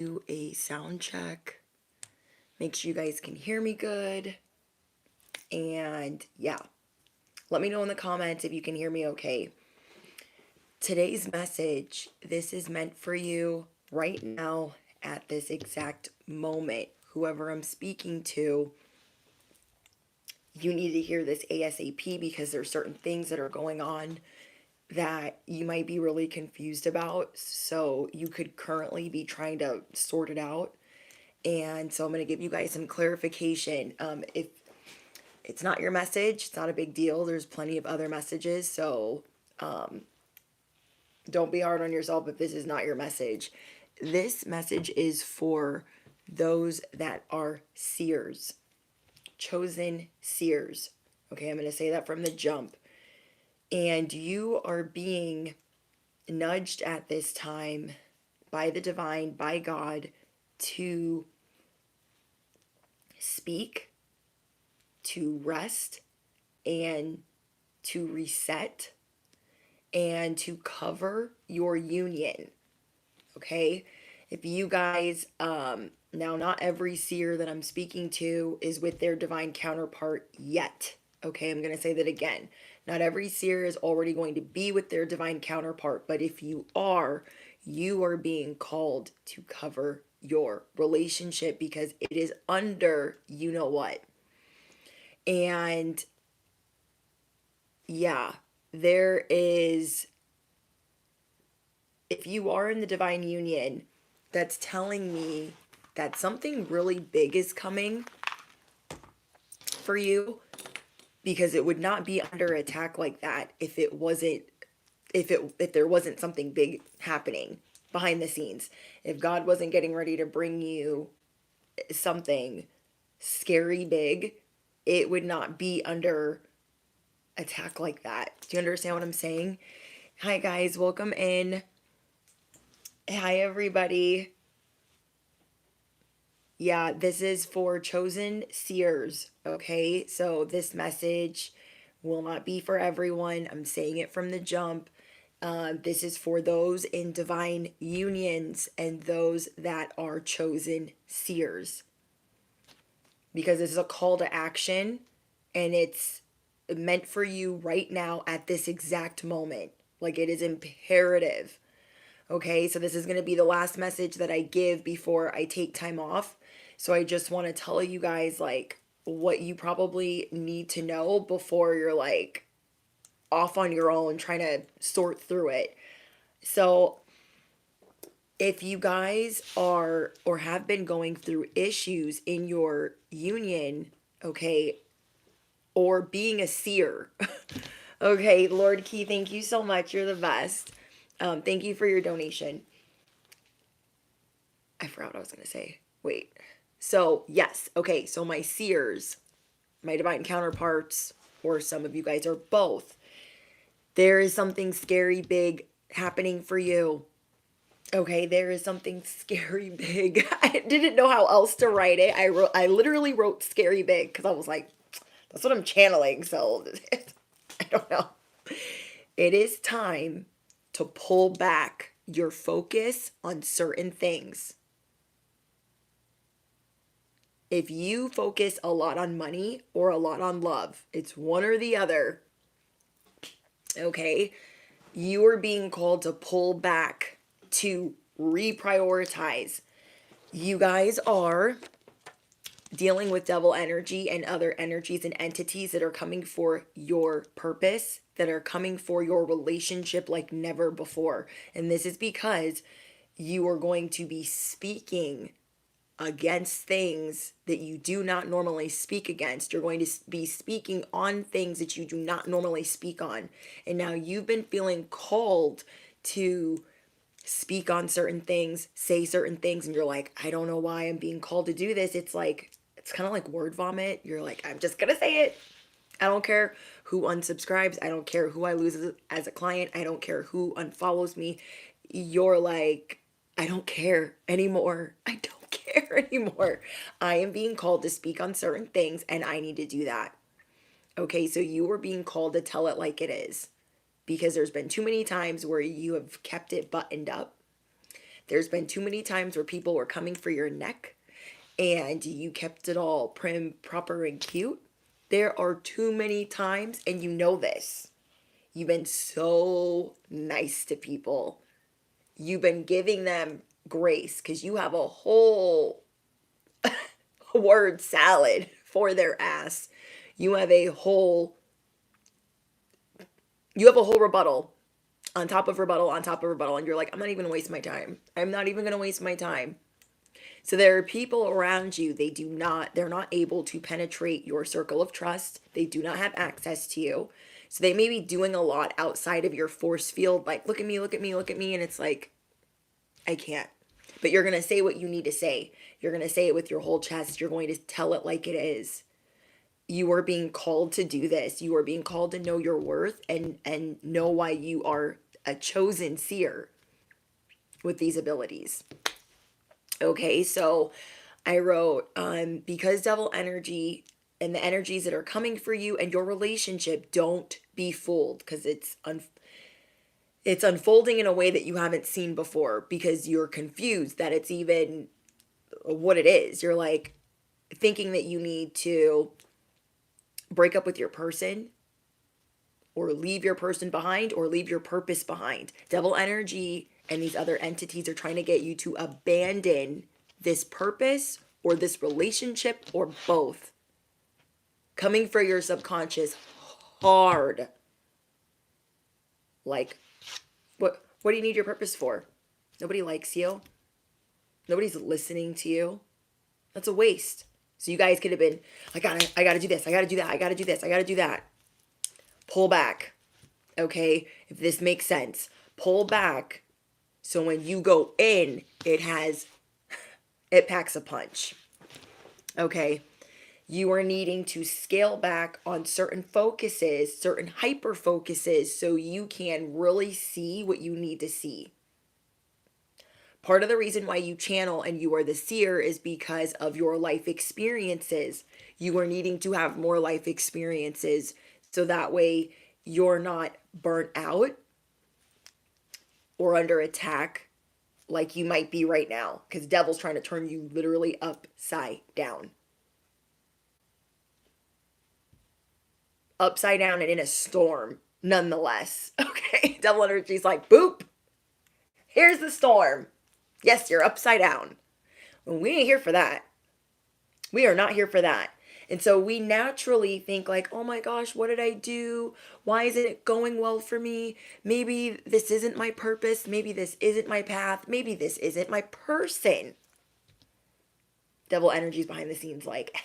do a sound check. Make sure you guys can hear me good. And yeah, let me know in the comments if you can hear me okay. Today's message, this is meant for you right now at this exact moment. Whoever I'm speaking to, you need to hear this ASAP because there's certain things that are going on that you might be really confused about. So you could currently be trying to sort it out. And so I'm going to give you guys some clarification. If it's not your message, it's not a big deal. There's plenty of other messages. So don't be hard on yourself if this is not your message. This message is for those that are seers, chosen seers. Okay, I'm going to say that from the jump. And you are being nudged at this time by the divine, by God, to speak, to rest, and to reset, and to cover your union. Okay? If you guys, now not every seer that I'm speaking to is with their divine counterpart yet. Okay, I'm going to say that again. Not every seer is already going to be with their divine counterpart, but if you are being called to cover your relationship because it is under you know what. And yeah, there is, if you are in the divine union, that's telling me that something really big is coming for you, because it would not be under attack like that if it wasn't, if there wasn't something big happening behind the scenes. If God wasn't getting ready to bring you something scary big, it would not be under attack like that. Do you understand what I'm saying? Hi guys, welcome in. Hi everybody. Yeah, this is for chosen seers, okay? So this message will not be for everyone. I'm saying it from the jump. This is for those in divine unions and those that are chosen seers. Because this is a call to action and it's meant for you right now at this exact moment. Like, it is imperative. Okay, so this is going to be the last message that I give before I take time off. So I just want to tell you guys, like, what you probably need to know before you're, like, off on your own trying to sort through it. So if you guys are or have been going through issues in your union, okay, or being a seer, okay, Lord Key, thank you so much. You're the best. Thank you for your donation. I forgot what I was going to say. Wait. So, yes. Okay. So, my seers, my divine counterparts, or some of you guys are both, there is something scary big happening for you. Okay. There is something scary big. I didn't know how else to write it. I literally wrote scary big because I was like, that's what I'm channeling. So, I don't know. It is time to pull back your focus on certain things. If you focus a lot on money or a lot on love, it's one or the other. Okay? You are being called to pull back, to reprioritize. You guys are dealing with devil energy and other energies and entities that are coming for your purpose, that are coming for your relationship like never before. And this is because you are going to be speaking against things that you do not normally speak against. You're going to be speaking on things that you do not normally speak on. And now you've been feeling called to speak on certain things, say certain things, and you're like, I don't know why I'm being called to do this. It's like, it's kind of like word vomit. You're like, I'm just going to say it. I don't care who unsubscribes. I don't care who I lose as a client. I don't care who unfollows me. You're like, I don't care anymore. I don't care anymore. I am being called to speak on certain things and I need to do that. Okay, so you are being called to tell it like it is, because there's been too many times where you have kept it buttoned up. There's been too many times where people were coming for your neck and you kept it all prim, proper, and cute. There are too many times, and you know this. You've been so nice to people. You've been giving them grace because you have a whole word salad for their ass. You have a whole rebuttal on top of rebuttal on top of rebuttal, and you're like, I'm not even gonna waste my time. I'm not even gonna waste my time. So there are people around you, they're not able to penetrate your circle of trust. They do not have access to you. So they may be doing a lot outside of your force field, like, look at me, look at me, look at me. And it's like, I can't. But you're going to say what you need to say. You're going to say it with your whole chest. You're going to tell it like it is. You are being called to do this. You are being called to know your worth and know why you are a chosen seer with these abilities. Okay, so I wrote, because devil energy and the energies that are coming for you and your relationship, don't be fooled, because it's unfolding in a way that you haven't seen before, because you're confused that it's even what it is. You're like thinking that you need to break up with your person or leave your person behind or leave your purpose behind. Devil energy and these other entities are trying to get you to abandon this purpose or this relationship or both. Coming for your subconscious hard. Like, what do you need your purpose for? Nobody likes you. Nobody's listening to you. That's a waste. So you guys could have been, I gotta do this, I gotta do that, I gotta do this, I gotta do that. Pull back. Okay? If this makes sense. Pull back. So when you go in, it packs a punch. Okay? You are needing to scale back on certain focuses, certain hyper focuses, so you can really see what you need to see. Part of the reason why you channel and you are the seer is because of your life experiences. You are needing to have more life experiences so that way you're not burnt out or under attack like you might be right now, because devil's trying to turn you literally upside down. Upside down and in a storm, nonetheless. Okay, devil energy's like, boop, here's the storm. Yes, you're upside down. We ain't here for that. We are not here for that. And so we naturally think like, oh my gosh, what did I do? Why isn't it going well for me? Maybe this isn't my purpose. Maybe this isn't my path. Maybe this isn't my person. Devil energy's behind the scenes like.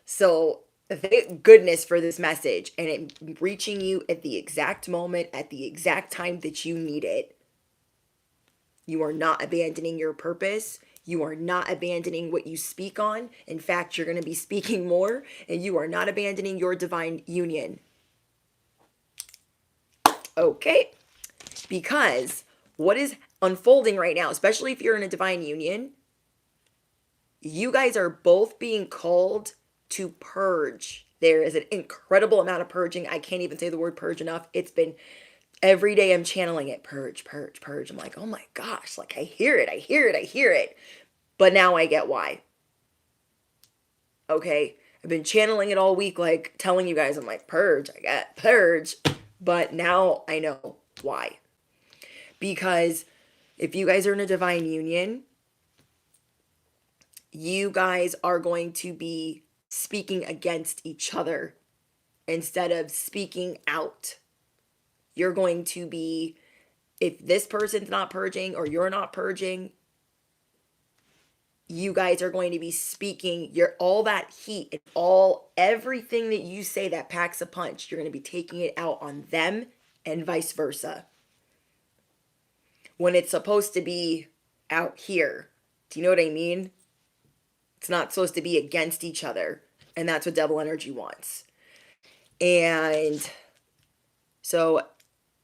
So thank goodness for this message and it reaching you at the exact moment, at the exact time that you need it. You are not abandoning your purpose. You are not abandoning what you speak on. In fact, you're going to be speaking more, and you are not abandoning your divine union. Okay? Because what is unfolding right now, especially if you're in a divine union, you guys are both being called to purge. There is an incredible amount of purging. I can't even say the word purge enough. It's been every day I'm channeling it. Purge, purge, purge. I'm like, oh my gosh, like I hear it, I hear it, I hear it. But now I get why. Okay? I've been channeling it all week, like telling you guys, I'm like, purge, I got purge. But now I know why. Because if you guys are in a divine union, you guys are going to be speaking against each other instead of speaking out. You're going to be, if this person's not purging or you're not purging, you guys are going to be speaking all that heat and everything that you say that packs a punch. You're going to be taking it out on them and vice versa. When it's supposed to be out here. Do you know what I mean? It's not supposed to be against each other. And that's what devil energy wants. And so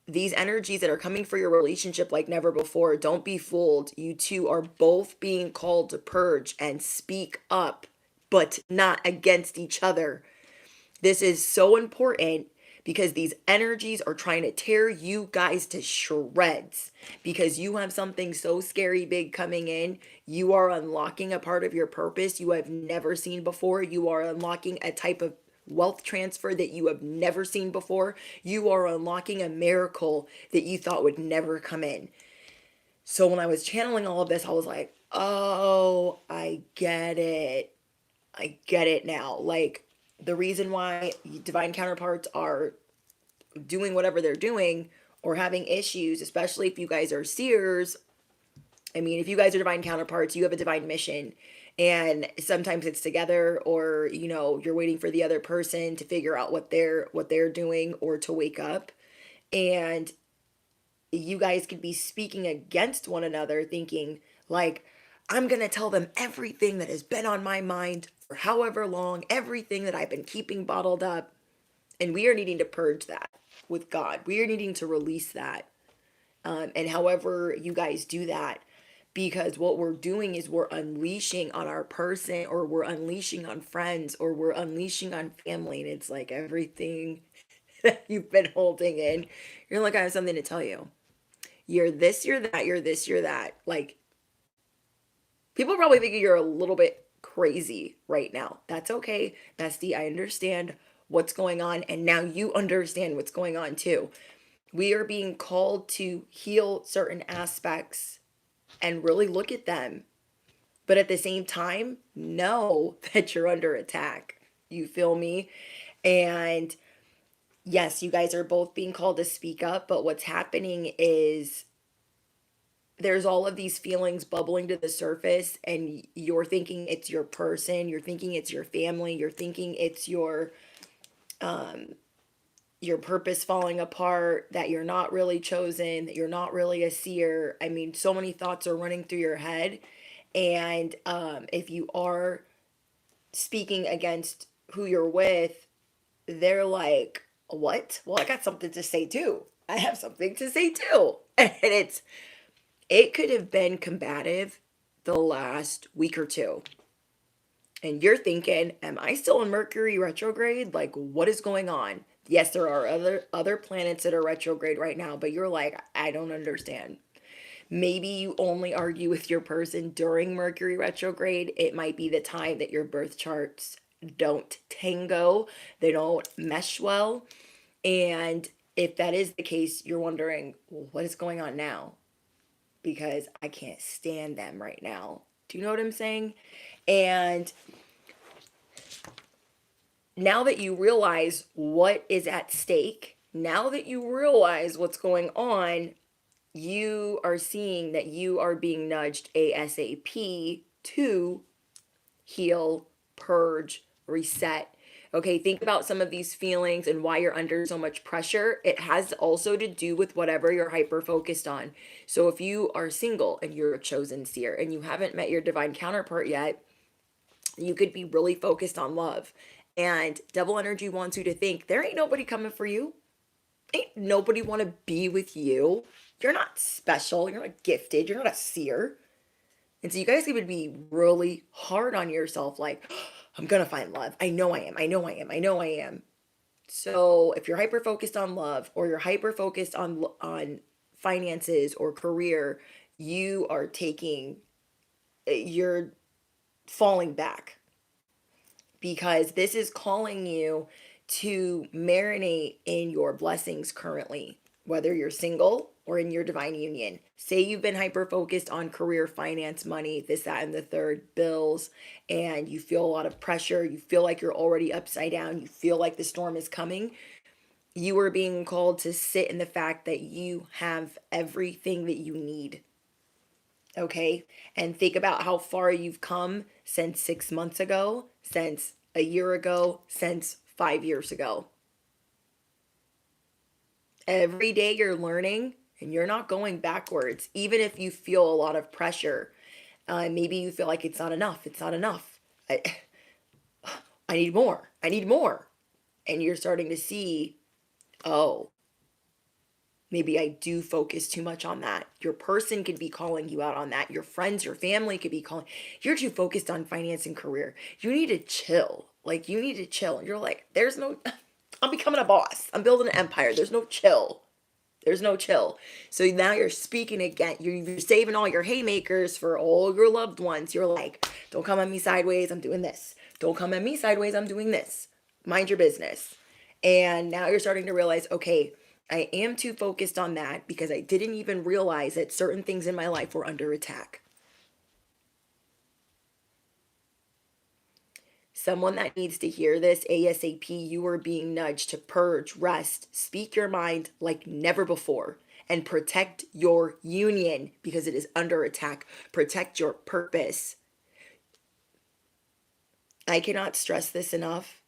these energies that are coming for your relationship like never before, don't be fooled. You two are both being called to purge and speak up, but not against each other. This is so important because these energies are trying to tear you guys to shreds because you have something so scary big coming in. You are unlocking a part of your purpose you have never seen before. You are unlocking a type of wealth transfer that you have never seen before. You are unlocking a miracle that you thought would never come in. So when I was channeling all of this, I was like, oh, I get it. I get it now. Like, the reason why divine counterparts are doing whatever they're doing or having issues, especially if you guys are seers. I mean, if you guys are divine counterparts, you have a divine mission. And sometimes it's together, or you're waiting for the other person to figure out what they're doing or to wake up. And you guys could be speaking against one another, thinking like, I'm going to tell them everything that has been on my mind for however long, everything that I've been keeping bottled up. And we are needing to purge that with God. We are needing to release that. And however you guys do that, because what we're doing is we're unleashing on our person, or we're unleashing on friends, or we're unleashing on family. And it's like everything that you've been holding in. You're like, I have something to tell you. You're this, you're that, you're this, you're that. Like, people probably think you're a little bit crazy right now. That's okay, bestie. I understand what's going on. And now you understand what's going on too. We are being called to heal certain aspects and really look at them. But at the same time, know that you're under attack. You feel me? And yes, you guys are both being called to speak up. But what's happening is there's all of these feelings bubbling to the surface, and you're thinking it's your person, you're thinking it's your family, you're thinking it's your purpose falling apart, that you're not really chosen, that you're not really a seer. I mean, so many thoughts are running through your head. And if you are speaking against who you're with, they're like, what? Well, I got something to say too. I have something to say too. And it could have been combative the last week or two. And you're thinking, am I still in Mercury retrograde? Like, what is going on? Yes, there are other planets that are retrograde right now, but you're like, I don't understand. Maybe you only argue with your person during Mercury retrograde. It might be the time that your birth charts don't tango, they don't mesh well. And if that is the case, you're wondering, well, what is going on now? Because I can't stand them right now. Do you know what I'm saying? And now that you realize what is at stake, now that you realize what's going on, you are seeing that you are being nudged ASAP to heal, purge, reset. Okay, think about some of these feelings and why you're under so much pressure. It has also to do with whatever you're hyper focused on. So if you are single and you're a chosen seer and you haven't met your divine counterpart yet, you could be really focused on love. And devil energy wants you to think there ain't nobody coming for you. Ain't nobody want to be with you. You're not special. You're not gifted. You're not a seer. And so you guys would be really hard on yourself, like, I'm going to find love. I know I am. I know I am. I know I am. So if you're hyper focused on love, or you're hyper focused on finances or career, you're falling back, because this is calling you to marinate in your blessings currently, whether you're single or in your divine union. Say you've been hyper focused on career, finance, money, this, that, and the third, bills, and you feel a lot of pressure. You feel like you're already upside down. You feel like the storm is coming. You are being called to sit in the fact that you have everything that you need. Okay? And think about how far you've come since 6 months ago, since a year ago, since 5 years ago. Every day you're learning, and you're not going backwards, even if you feel a lot of pressure. Maybe you feel like it's not enough. It's not enough. I need more. I need more. And you're starting to see, oh, maybe I do focus too much on that. Your person could be calling you out on that. Your friends, your family could be calling. You're too focused on finance and career. You need to chill. Like, you need to chill. And you're like, there's no, I'm becoming a boss. I'm building an empire. There's no chill. There's no chill. So now you're speaking again. You're saving all your haymakers for all your loved ones. You're like, don't come at me sideways. I'm doing this. Don't come at me sideways. I'm doing this. Mind your business. And now you're starting to realize, okay, I am too focused on that because I didn't even realize that certain things in my life were under attack. Someone that needs to hear this ASAP, you are being nudged to purge, rest, speak your mind like never before, and protect your union because it is under attack. Protect your purpose. I cannot stress this enough.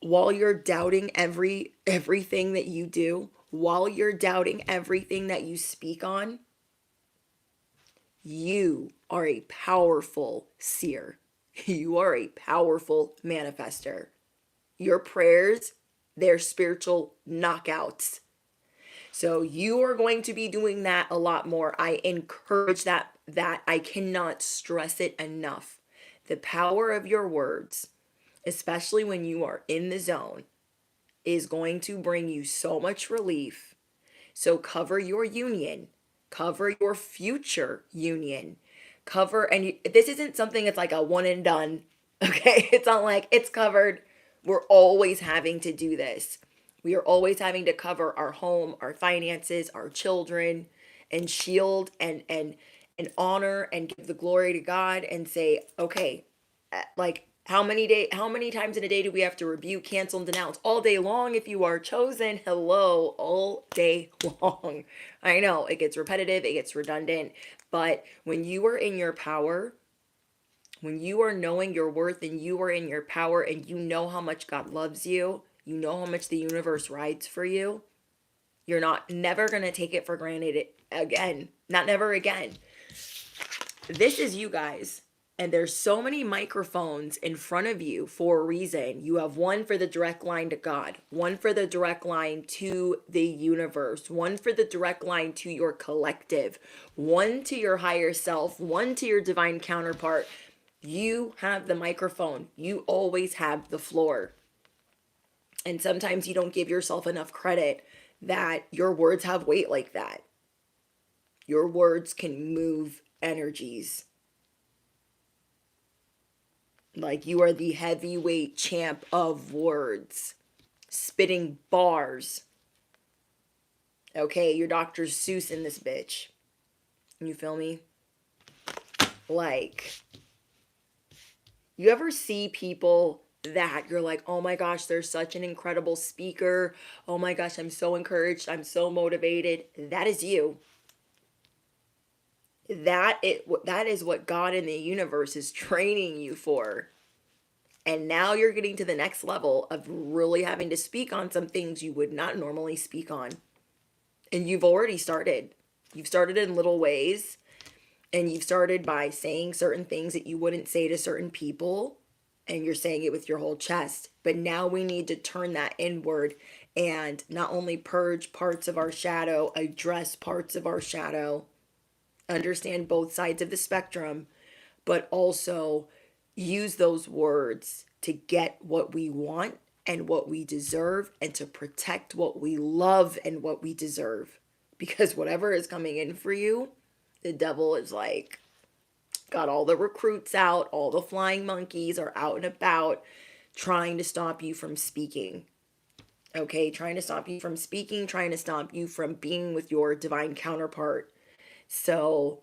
While you're doubting everything that you do, while you're doubting everything that you speak on, you are a powerful seer. You are a powerful manifester. Your prayers, they're spiritual knockouts. So you are going to be doing that a lot more. I encourage that I cannot stress it enough. The power of your words, especially when you are in the zone, is going to bring you so much relief. So cover your union, cover your future union, and this isn't something that's like a one and done. Okay, it's not like it's covered. We're always having to do this. We are always having to cover our home, our finances, our children, and shield and honor and give the glory to God and say, okay, like how many times in a day do we have to rebuke, cancel, and denounce? All day long if you are chosen. Hello, all day long. I know it gets repetitive, it gets redundant, but when you are in your power, when you are knowing your worth and you are in your power and you know how much God loves you, you know how much the universe rides for you, you're not never going to take it for granted again. Not never again. This is you guys. And there's so many microphones in front of you for a reason. You have one for the direct line to God, one for the direct line to the universe, one for the direct line to your collective, one to your higher self, one to your divine counterpart. You have the microphone. You always have the floor. And sometimes you don't give yourself enough credit that your words have weight like that. Your words can move energies. Like you are the heavyweight champ of words, spitting bars. Okay, you're Dr. Seuss in this bitch. You feel me? Like, you ever see people that you're like, oh my gosh, they're such an incredible speaker. Oh my gosh, I'm so encouraged. I'm so motivated. That is you. That is what God in the universe is training you for. And now you're getting to the next level of really having to speak on some things you would not normally speak on. And you've already started. You've started in little ways. And you've started by saying certain things that you wouldn't say to certain people. And you're saying it with your whole chest. But now we need to turn that inward and not only purge parts of our shadow, address parts of our shadow, understand both sides of the spectrum, but also use those words to get what we want and what we deserve and to protect what we love and what we deserve. Because whatever is coming in for you, the devil is like, got all the recruits out, all the flying monkeys are out and about trying to stop you from speaking. Okay, trying to stop you from speaking, trying to stop you from being with your divine counterpart. So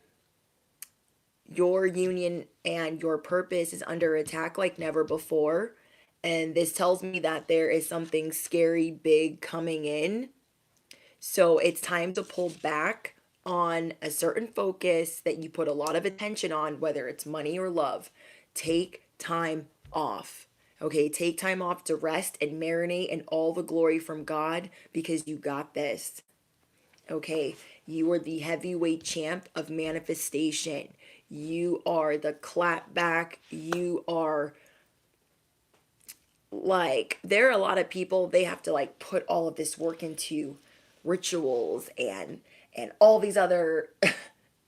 your union and your purpose is under attack like never before. And this tells me that there is something scary, big coming in. So it's time to pull back on a certain focus that you put a lot of attention on, whether it's money or love. Take time off. Okay, take time off to rest and marinate in all the glory from God because you got this. Okay, you are the heavyweight champ of manifestation. You are the clap back. You are like, there are a lot of people, they have to like put all of this work into rituals and all these other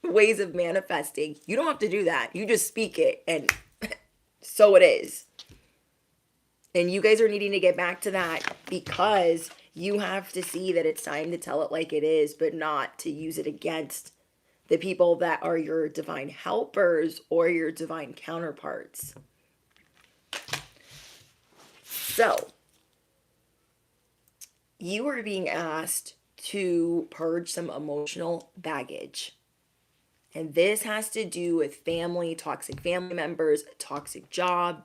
ways of manifesting. You don't have to do that. You just speak it and so it is. And you guys are needing to get back to that because you have to see that it's time to tell it like it is, but not to use it against the people that are your divine helpers or your divine counterparts. So, you are being asked to purge some emotional baggage. And this has to do with family, toxic family members, a toxic job,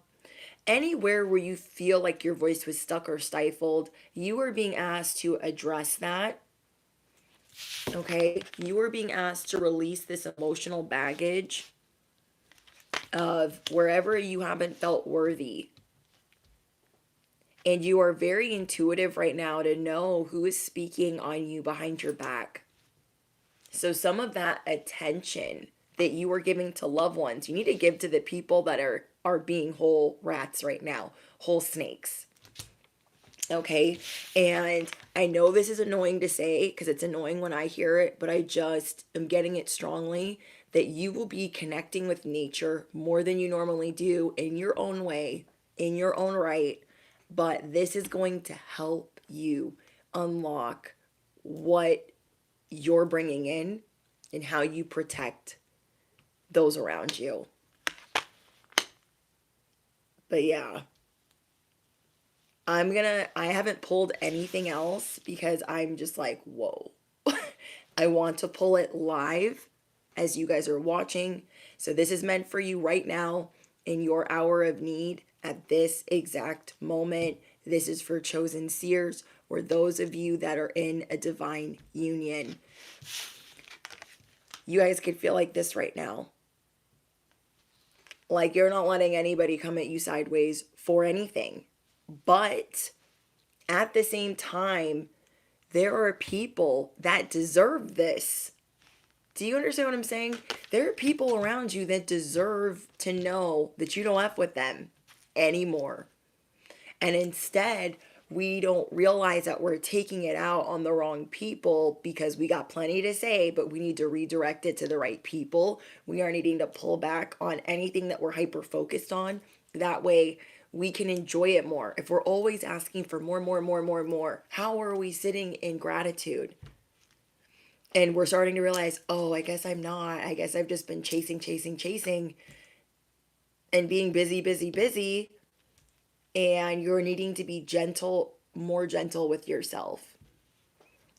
anywhere where you feel like your voice was stuck or stifled. You are being asked to address that. Okay? You are being asked to release this emotional baggage of wherever you haven't felt worthy. And you are very intuitive right now to know who is speaking on you behind your back. So some of that attention that you are giving to loved ones, you need to give to the people that are being whole rats right now, whole snakes. Okay? And I know this is annoying to say because it's annoying when I hear it, but I just am getting it strongly that you will be connecting with nature more than you normally do in your own way, in your own right. But this is going to help you unlock what you're bringing in and how you protect those around you. But yeah, I haven't pulled anything else because I'm just like, whoa. I want to pull it live as you guys are watching. So this is meant for you right now in your hour of need at this exact moment. This is for chosen seers or those of you that are in a divine union. You guys could feel like this right now. Like you're not letting anybody come at you sideways for anything. But at the same time, there are people that deserve this. Do you understand what I'm saying? There are people around you that deserve to know that you don't F with them anymore. And instead, we don't realize that we're taking it out on the wrong people because we got plenty to say, but we need to redirect it to the right people. We are needing to pull back on anything that we're hyper focused on. That way we can enjoy it more. If we're always asking for more, how are we sitting in gratitude? And we're starting to realize, oh, I guess I'm not. I guess I've just been chasing and being busy. And you're needing to be gentle, more gentle with yourself.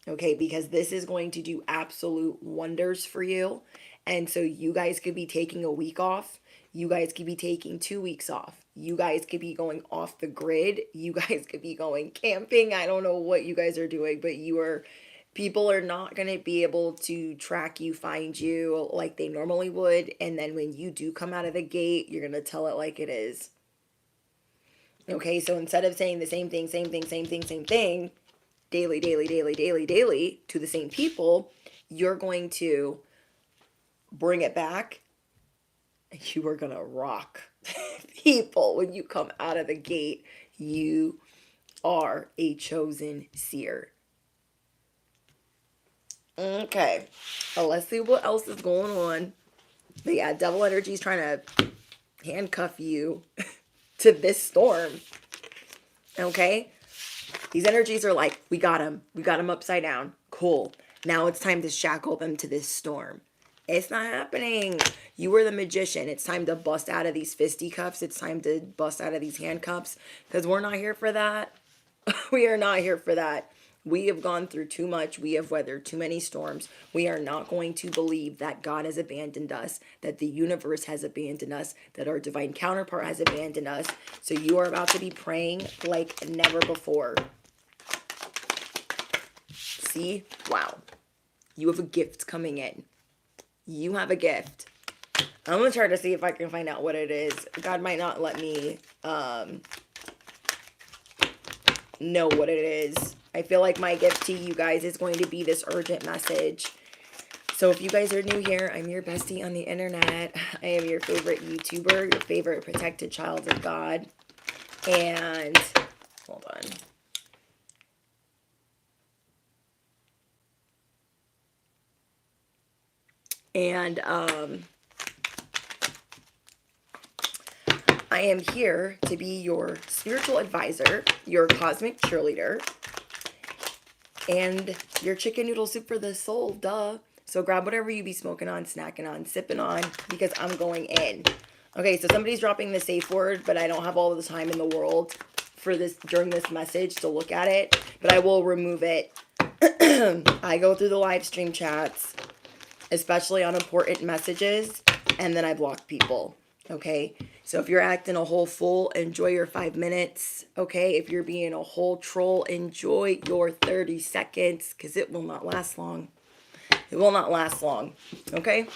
Okay, because this is going to do absolute wonders for you. And so you guys could be taking a week off. You guys could be taking 2 weeks off. You guys could be going off the grid. You guys could be going camping. I don't know what you guys are doing, but people are not going to be able to track you, find you like they normally would. And then when you do come out of the gate, you're going to tell it like it is. Okay, so instead of saying the same thing, daily to the same people, you're going to bring it back. You are going to rock people when you come out of the gate. You are a chosen seer. Okay, let's see what else is going on. But yeah, devil energy is trying to handcuff you to this storm. Okay? These energies are like, we got him. We got him upside down. Cool. Now it's time to shackle them to this storm. It's not happening. You are the magician. It's time to bust out of these fisticuffs. It's time to bust out of these handcuffs because we're not here for that. We are not here for that. We have gone through too much. We have weathered too many storms. We are not going to believe that God has abandoned us, that the universe has abandoned us, that our divine counterpart has abandoned us. So you are about to be praying like never before. See? Wow. You have a gift coming in. You have a gift. I'm going to try to see if I can find out what it is. God might not let me know what it is. I feel like my gift to you guys is going to be this urgent message. So if you guys are new here, I'm your bestie on the internet. I am your favorite YouTuber, your favorite protected child of God. And, hold on. And, I I am here to be your spiritual advisor, your cosmic cheerleader, and your chicken noodle soup for the soul, duh. So grab whatever you be smoking on, snacking on, sipping on, because I'm going in. Okay, so somebody's dropping the safe word, but I don't have all the time in the world for this during this message to look at it, but I will remove it. I go through the live stream chats, especially on important messages, and then I block people. Okay, so if you're acting a whole fool, enjoy your 5 minutes. Okay, if you're being a whole troll, enjoy your 30 seconds, because it will not last long. It will not last long. Okay,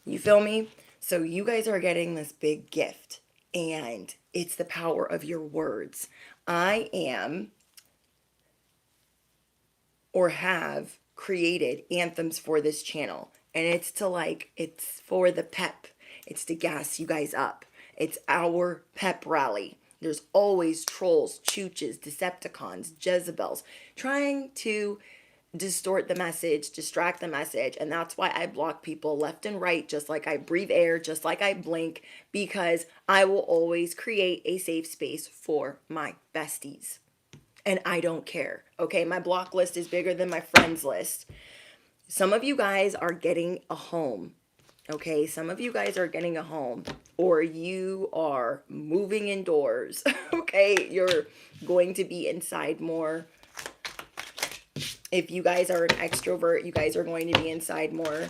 you feel me? So you guys are getting this big gift, and it's the power of your words. I am or have created anthems for this channel, and it's for the pep. It's to gas you guys up. It's our pep rally. There's always trolls, chooches, Decepticons, Jezebels trying to distort the message, distract the message, and that's why I block people left and right, just like I breathe air, just like I blink, because I will always create a safe space for my besties. And I don't care. Okay, my block list is bigger than my friends list. Some of you guys are getting a home. Okay, some of you guys are getting a home, or you are moving indoors. Okay, you're going to be inside more. If you guys are an extrovert, you guys are going to be inside more.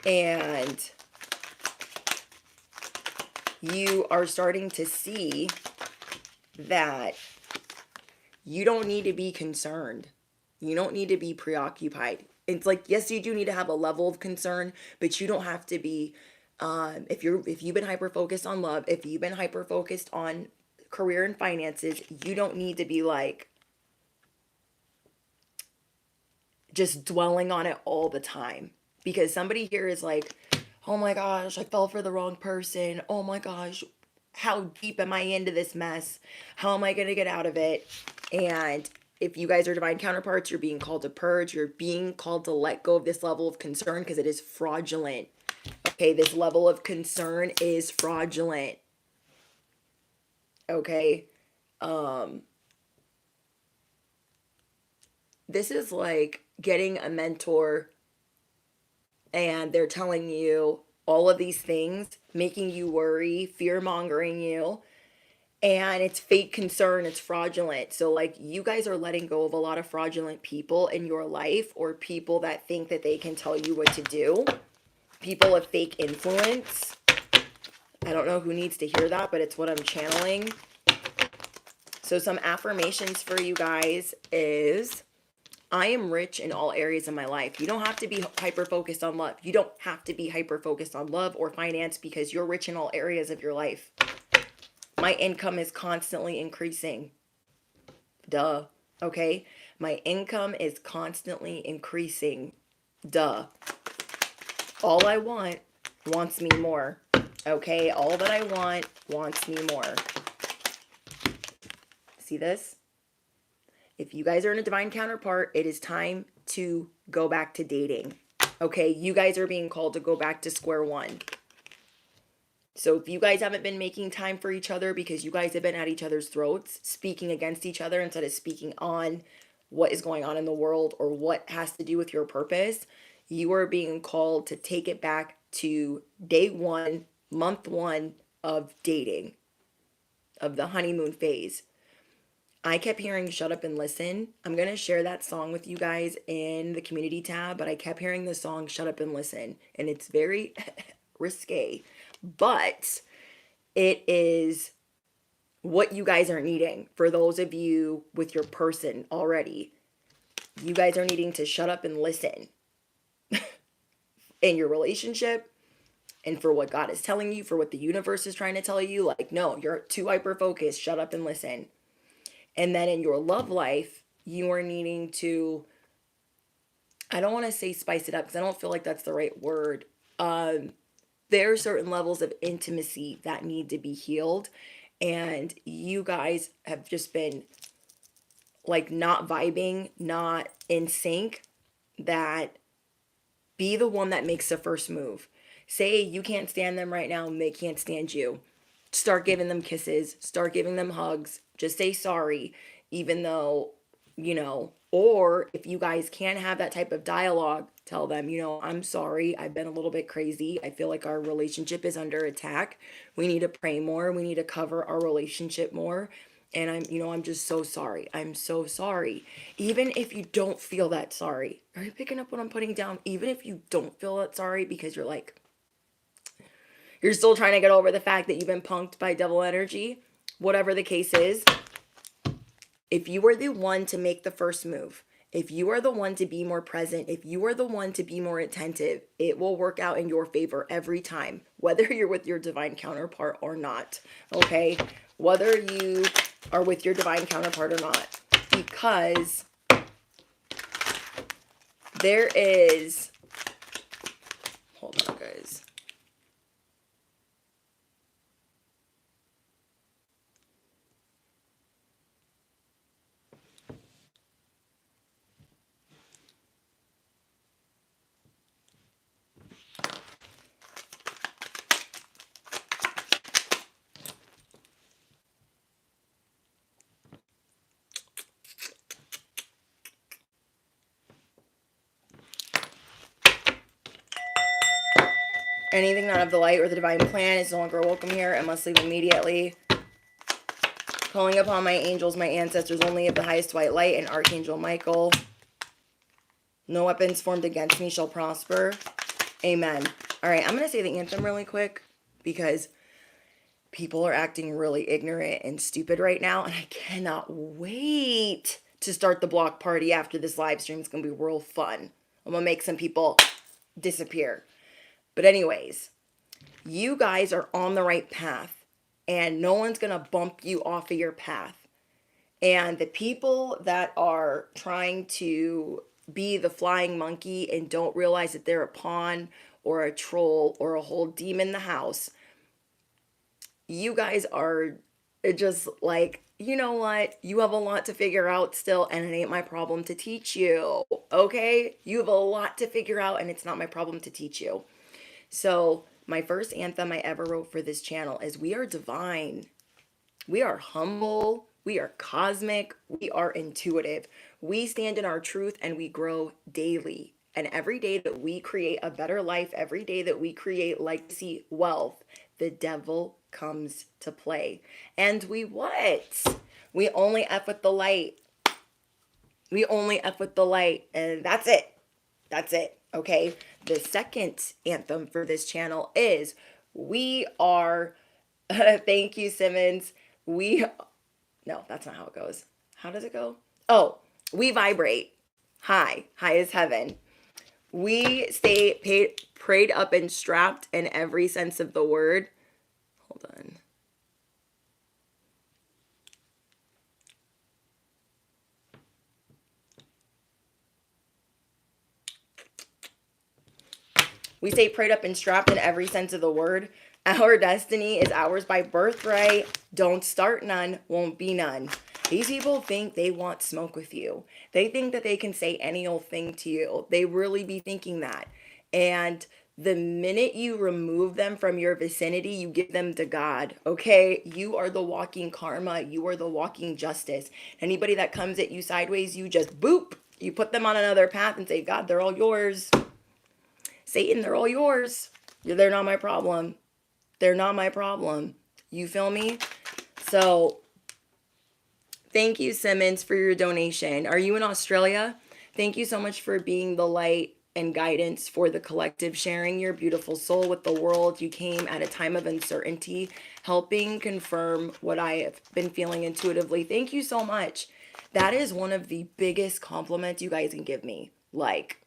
And you are starting to see that you don't need to be concerned. You don't need to be preoccupied. It's like, yes, you do need to have a level of concern, but you don't have to be, if you've been hyper focused on love, if you've been hyper focused on career and finances, you don't need to be like just dwelling on it all the time. Because somebody here is like, oh my gosh, I fell for the wrong person. Oh my gosh, how deep am I into this mess? How am I going to get out of it? And if you guys are divine counterparts, you're being called to purge. You're being called to let go of this level of concern because it is fraudulent. Okay, this level of concern is fraudulent. Okay. This is like getting a mentor and they're telling you all of these things, making you worry, fear-mongering you, and it's fake concern, it's fraudulent. So like you guys are letting go of a lot of fraudulent people in your life, or people that think that they can tell you what to do, people of fake influence. I don't know who needs to hear that, but it's what I'm channeling. So some affirmations for you guys is, I am rich in all areas of my life. You don't have to be hyper focused on love. You don't have to be hyper focused on love or finance because you're rich in all areas of your life. My income is constantly increasing. Duh. Okay? My income is constantly increasing. Duh. All I want wants me more. Okay? All that I want wants me more. See this? If you guys are in a divine counterpart, it is time to go back to dating. Okay? You guys are being called to go back to square one. So if you guys haven't been making time for each other because you guys have been at each other's throats, speaking against each other instead of speaking on what is going on in the world or what has to do with your purpose, you are being called to take it back to day one, month one of dating, of the honeymoon phase. I kept hearing shut up and listen. I'm going to share that song with you guys in the community tab, but I kept hearing the song shut up and listen, and it's very risque. But it is what you guys are needing. For those of you with your person already, you guys are needing to shut up and listen in your relationship, and for what God is telling you, for what the universe is trying to tell you. Like, no, you're too hyper focused. Shut up and listen. And then in your love life, you are needing to, I don't want to say spice it up because I don't feel like that's the right word. There are certain levels of intimacy that need to be healed. And you guys have just been like not vibing, not in sync. That be the one that makes the first move. Say you can't stand them right now and they can't stand you. Start giving them kisses, start giving them hugs, just say sorry, even though, or if you guys can't have that type of dialogue, tell them, I'm sorry, I've been a little bit crazy. I feel like our relationship is under attack. We need to pray more. We need to cover our relationship more. And I'm just so sorry. I'm so sorry. Even if you don't feel that sorry, are you picking up what I'm putting down? Even if you don't feel that sorry because you're still trying to get over the fact that you've been punked by devil energy, whatever the case is, if you are the one to make the first move, if you are the one to be more present, if you are the one to be more attentive, it will work out in your favor every time, whether you're with your divine counterpart or not. Okay? Whether you are with your divine counterpart or not. Because there is, hold on, guys. Anything not of the light or the divine plan is no longer welcome here and must leave immediately. Calling upon my angels, my ancestors, only of the highest white light, and Archangel Michael. No weapons formed against me shall prosper. Amen. All right, I'm going to say the anthem really quick because people are acting really ignorant and stupid right now, and I cannot wait to start the block party after this live stream. It's going to be real fun. I'm going to make some people disappear. But anyways, you guys are on the right path, and no one's going to bump you off of your path. And the people that are trying to be the flying monkey and don't realize that they're a pawn or a troll or a whole demon in the house, you guys are just like, you know what? You have a lot to figure out still, and it ain't my problem to teach you. Okay? You have a lot to figure out, and it's not my problem to teach you. So, my first anthem I ever wrote for this channel is We Are Divine. We are humble. We are cosmic. We are intuitive. We stand in our truth and we grow daily. And every day that we create a better life, every day that we create legacy wealth, the devil comes to play. And we what? We only F with the light. We only F with the light. And that's it. That's it. Okay. The second anthem for this channel is We Are, thank you, Simmons. No, that's not how it goes. How does it go? Oh, we vibrate high, high as heaven. We stay prayed up and strapped in every sense of the word. Hold on. We stay prayed up and strapped in every sense of the word. Our destiny is ours by birthright. Don't start none, won't be none. These people think they want smoke with you. They think that they can say any old thing to you. They really be thinking that. And the minute you remove them from your vicinity, you give them to God, okay? You are the walking karma. You are the walking justice. Anybody that comes at you sideways, you just boop. You put them on another path and say, God, they're all yours. Satan, they're all yours. They're not my problem. They're not my problem. You feel me? So, thank you, Simmons, for your donation. Are you in Australia? Thank you so much for being the light and guidance for the collective, sharing your beautiful soul with the world. You came at a time of uncertainty, helping confirm what I have been feeling intuitively. Thank you so much. That is one of the biggest compliments you guys can give me. Like,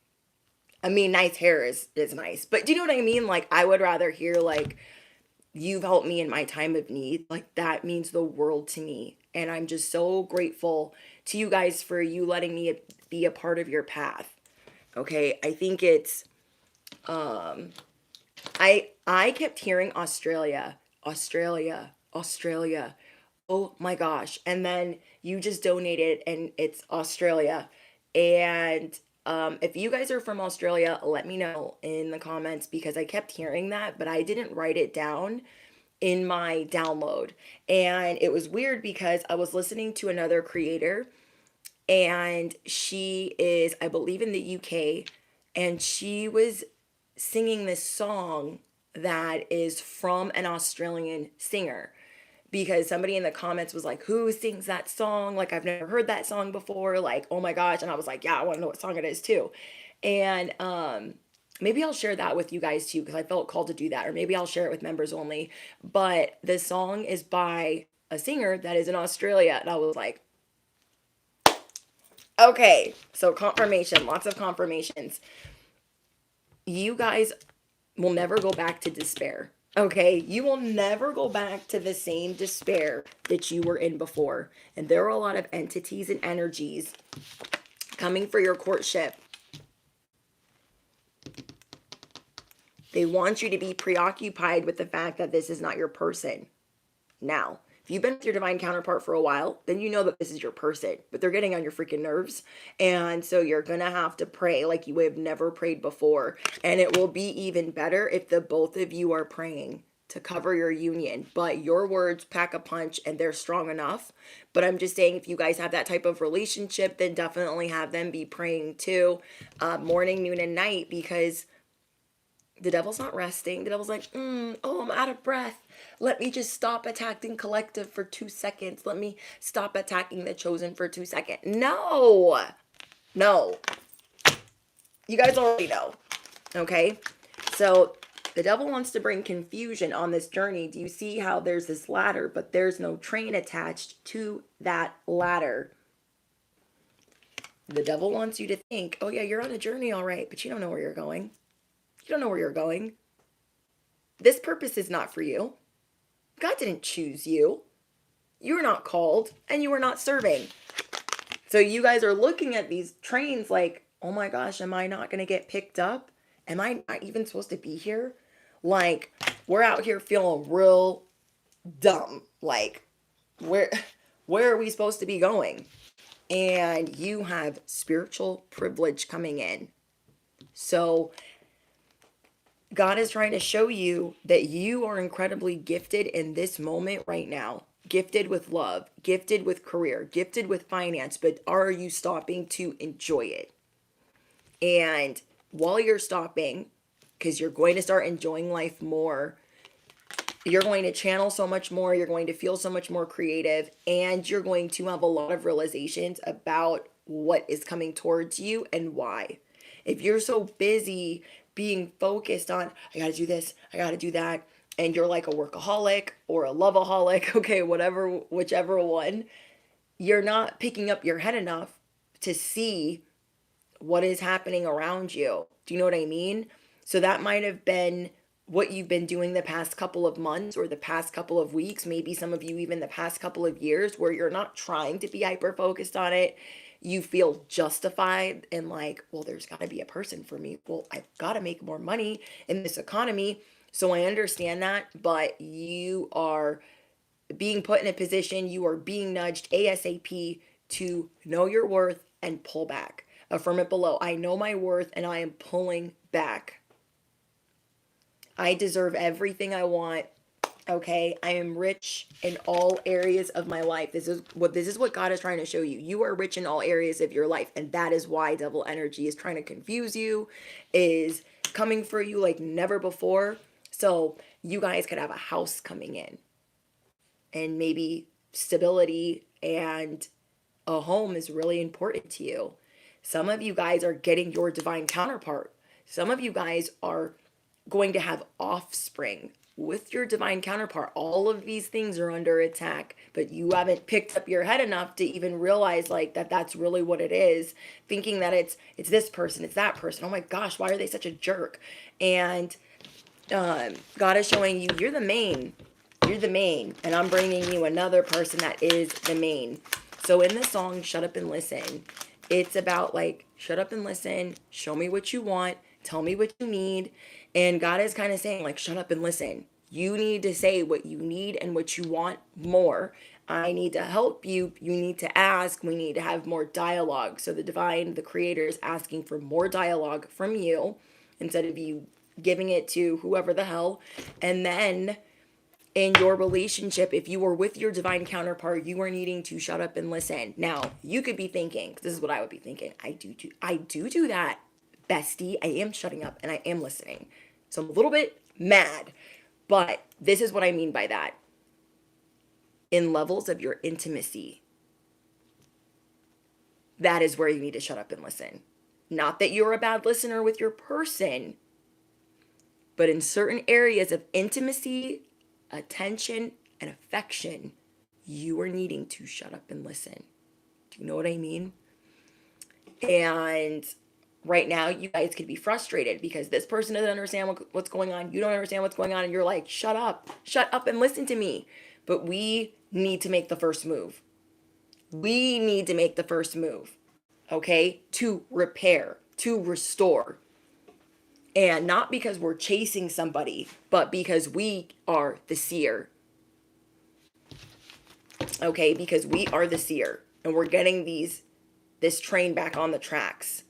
I mean, nice hair is nice, but do you know what I mean? Like, I would rather hear, like, you've helped me in my time of need. Like, that means the world to me. And I'm just so grateful to you guys for you letting me be a part of your path. Okay, I think it's, I kept hearing Australia, Australia, Australia. Oh my gosh. And then you just donated and it's Australia. And if you guys are from Australia, let me know in the comments because I kept hearing that, but I didn't write it down. in my download. And it was weird because I was listening to another creator, and she is, I believe, in the UK, and she was singing this song that is from an Australian singer, because somebody in the comments was like, who sings that song? Like, I've never heard that song before. Like, oh my gosh. And I was like, yeah, I want to know what song it is too. And maybe I'll share that with you guys too, because I felt called to do that. Or maybe I'll share it with members only. But the song is by a singer that is in Australia. And I was like, okay. So confirmation, lots of confirmations. You guys will never go back to despair. Okay, you will never go back to the same despair that you were in before. And there are a lot of entities and energies coming for your courtship. They want you to be preoccupied with the fact that this is not your person. Now, if you've been with your divine counterpart for a while, then you know that this is your person, but they're getting on your freaking nerves. And so you're going to have to pray like you have never prayed before. And it will be even better if the both of you are praying to cover your union. But your words pack a punch and they're strong enough. But I'm just saying, if you guys have that type of relationship, then definitely have them be praying too, morning, noon, and night, because the devil's not resting. The devil's like, oh, I'm out of breath. Let me just stop attacking collective for 2 seconds. Let me stop attacking the chosen for 2 seconds. No. You guys already know. Okay? So the devil wants to bring confusion on this journey. Do you see how there's this ladder, but there's no train attached to that ladder? The devil wants you to think, oh yeah, you're on a journey, all right, but you don't know where you're going. You don't know where you're going. This purpose is not for you. God didn't choose you. You are not called, and you are not serving. So you guys are looking at these trains like, oh my gosh, am I not going to get picked up? Am I not even supposed to be here? Like, we're out here feeling real dumb. Like, where are we supposed to be going? And you have spiritual privilege coming in. So God is trying to show you that you are incredibly gifted in this moment right now. Gifted with love, gifted with career, gifted with finance, but are you stopping to enjoy it? And while you're stopping, because you're going to start enjoying life more, you're going to channel so much more, you're going to feel so much more creative, and you're going to have a lot of realizations about what is coming towards you and why. If you're so busy being focused on, I gotta do this, I gotta do that, and you're like a workaholic or a loveaholic, okay, whatever, whichever one, you're not picking up your head enough to see what is happening around you. Do you know what I mean? So that might have been what you've been doing the past couple of months or the past couple of weeks, maybe some of you even the past couple of years, where you're not trying to be hyper focused on it. You feel justified and like, well, there's got to be a person for me. Well, I've got to make more money in this economy. So I understand that, but you are being put in a position, you are being nudged ASAP to know your worth and pull back. Affirm it below. I know my worth and I am pulling back. I deserve everything I want. Okay, I am rich in all areas of my life. This is what God is trying to show you. You are rich in all areas of your life, and that is why devil energy is trying to confuse you, is coming for you like never before. So you guys could have a house coming in, and maybe stability and a home is really important to you. Some of you guys are getting your divine counterpart. Some of you guys are going to have offspring with your divine counterpart. All of these things are under attack, but you haven't picked up your head enough to even realize like that's really what it is, thinking that it's this person, it's that person. Oh my gosh, why are they such a jerk? And God is showing you you're the main, and I'm bringing you another person that is the main. So in the song Shut Up and Listen, it's about like, shut up and listen, show me what you want, tell me what you need. And God is kind of saying like, shut up and listen. You need to say what you need and what you want more. I need to help you. You need to ask. We need to have more dialogue. So the divine, the creator, is asking for more dialogue from you instead of you giving it to whoever the hell. And then in your relationship, if you were with your divine counterpart, you are needing to shut up and listen. Now, you could be thinking, this is what I would be thinking. I do that, bestie. I am shutting up and I am listening. So I'm a little bit mad, but this is what I mean by that. In levels of your intimacy, that is where you need to shut up and listen. Not that you're a bad listener with your person, but in certain areas of intimacy, attention, and affection, you are needing to shut up and listen. Do you know what I mean? And right now, you guys could be frustrated because this person doesn't understand what's going on. You don't understand what's going on. And you're like, shut up and listen to me. But we need to make the first move. We need to make the first move, okay? To repair, to restore. And not because we're chasing somebody, but because we are the seer. Okay, because we are the seer. And we're getting this train back on the tracks.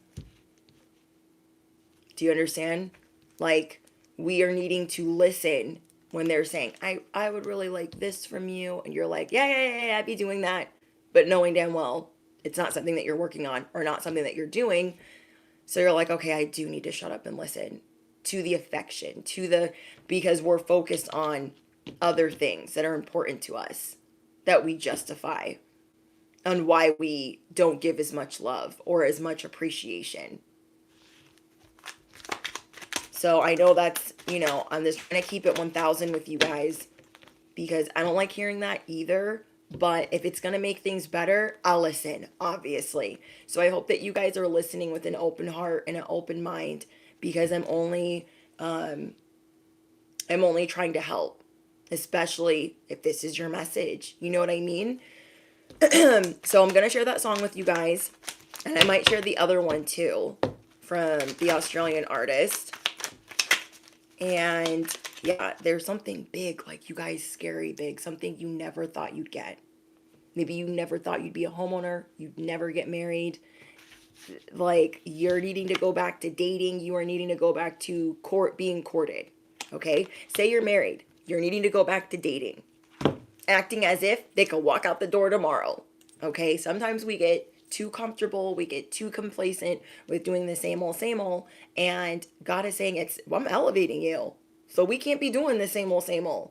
Do you understand? Like, we are needing to listen when they're saying, I would really like this from you. And you're like, yeah, I'd be doing that. But knowing damn well, it's not something that you're working on or not something that you're doing. So you're like, okay, I do need to shut up and listen to the affection, because we're focused on other things that are important to us that we justify on why we don't give as much love or as much appreciation. So I know that's, I'm just trying to keep it 1000 with you guys because I don't like hearing that either. But if it's going to make things better, I'll listen, obviously. So I hope that you guys are listening with an open heart and an open mind because I'm only trying to help, especially if this is your message. You know what I mean? So I'm going to share that song with you guys. And I might share the other one too from the Australian artist. And yeah, there's something big, like you guys, scary big, something you never thought you'd get. Maybe you never thought you'd be a homeowner. You'd never get married. Like, you're needing to go back to dating. You are needing to go back to being courted. Okay? Say you're married. You're needing to go back to dating. Acting as if they could walk out the door tomorrow. Okay? Sometimes we get too comfortable. We get too complacent with doing the same old. And God is saying, I'm elevating you. So we can't be doing the same old.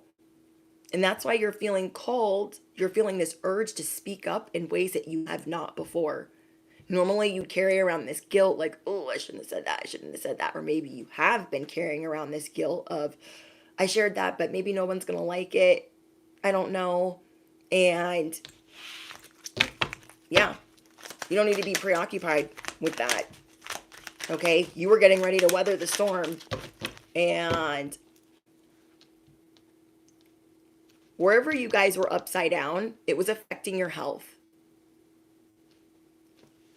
And that's why you're feeling called. You're feeling this urge to speak up in ways that you have not before. Normally you carry around this guilt like, oh, I shouldn't have said that. Or maybe you have been carrying around this guilt of, I shared that, but maybe no one's going to like it. I don't know. And yeah, you don't need to be preoccupied with that. Okay? You were getting ready to weather the storm. And wherever you guys were upside down, it was affecting your health.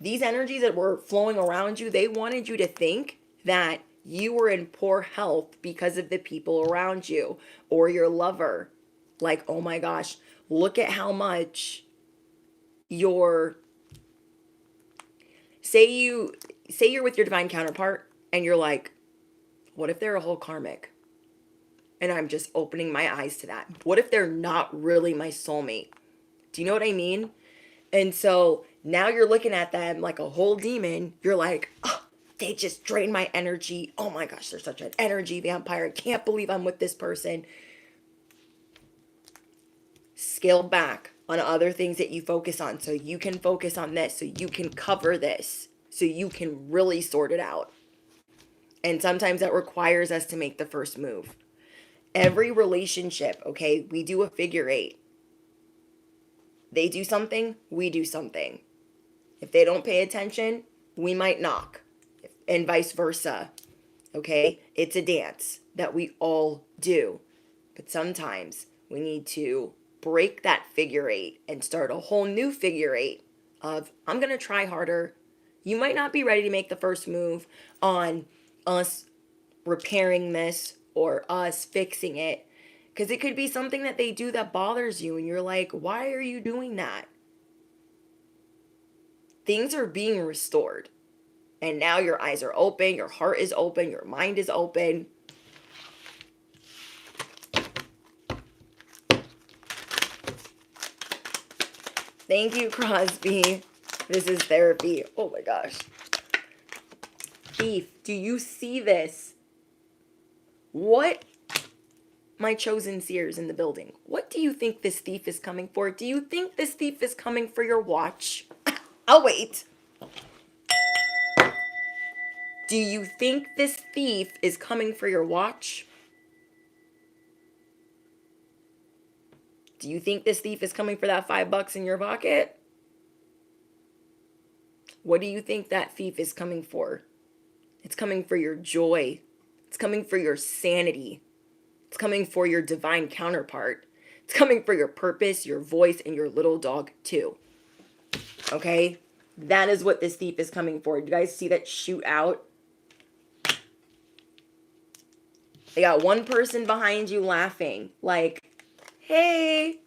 These energies that were flowing around you, they wanted you to think that you were in poor health because of the people around you or your lover. Like, oh my gosh, look at how much say you're with your divine counterpart and you're like, what if they're a whole karmic? And I'm just opening my eyes to that. What if they're not really my soulmate? Do you know what I mean? And so now you're looking at them like a whole demon. You're like, oh, they just drain my energy. Oh my gosh, they're such an energy vampire. I can't believe I'm with this person. Scale back on other things that you focus on so you can focus on this, so you can cover this, so you can really sort it out. And sometimes that requires us to make the first move. Every relationship, okay, we do a figure eight. They do something, we do something. If they don't pay attention, we might knock, and vice versa. Okay? It's a dance that we all do. But sometimes we need to break that figure eight and start a whole new figure eight of, I'm going to try harder. You might not be ready to make the first move on us repairing this or us fixing it. Because it could be something that they do that bothers you and you're like, why are you doing that? Things are being restored. And now your eyes are open, your heart is open, your mind is open. Thank you, Crosby. This is therapy. Oh my gosh. Thief, do you see this? What? My chosen seers in the building. What do you think this thief is coming for? Do you think this thief is coming for your watch? I'll wait. Do you think this thief is coming for your watch? Do you think this thief is coming for that $5 in your pocket? What do you think that thief is coming for? It's coming for your joy. It's coming for your sanity. It's coming for your divine counterpart. It's coming for your purpose, your voice, and your little dog too. Okay? That is what this thief is coming for. Do you guys see that shoot out? They got one person behind you laughing. Like, hey.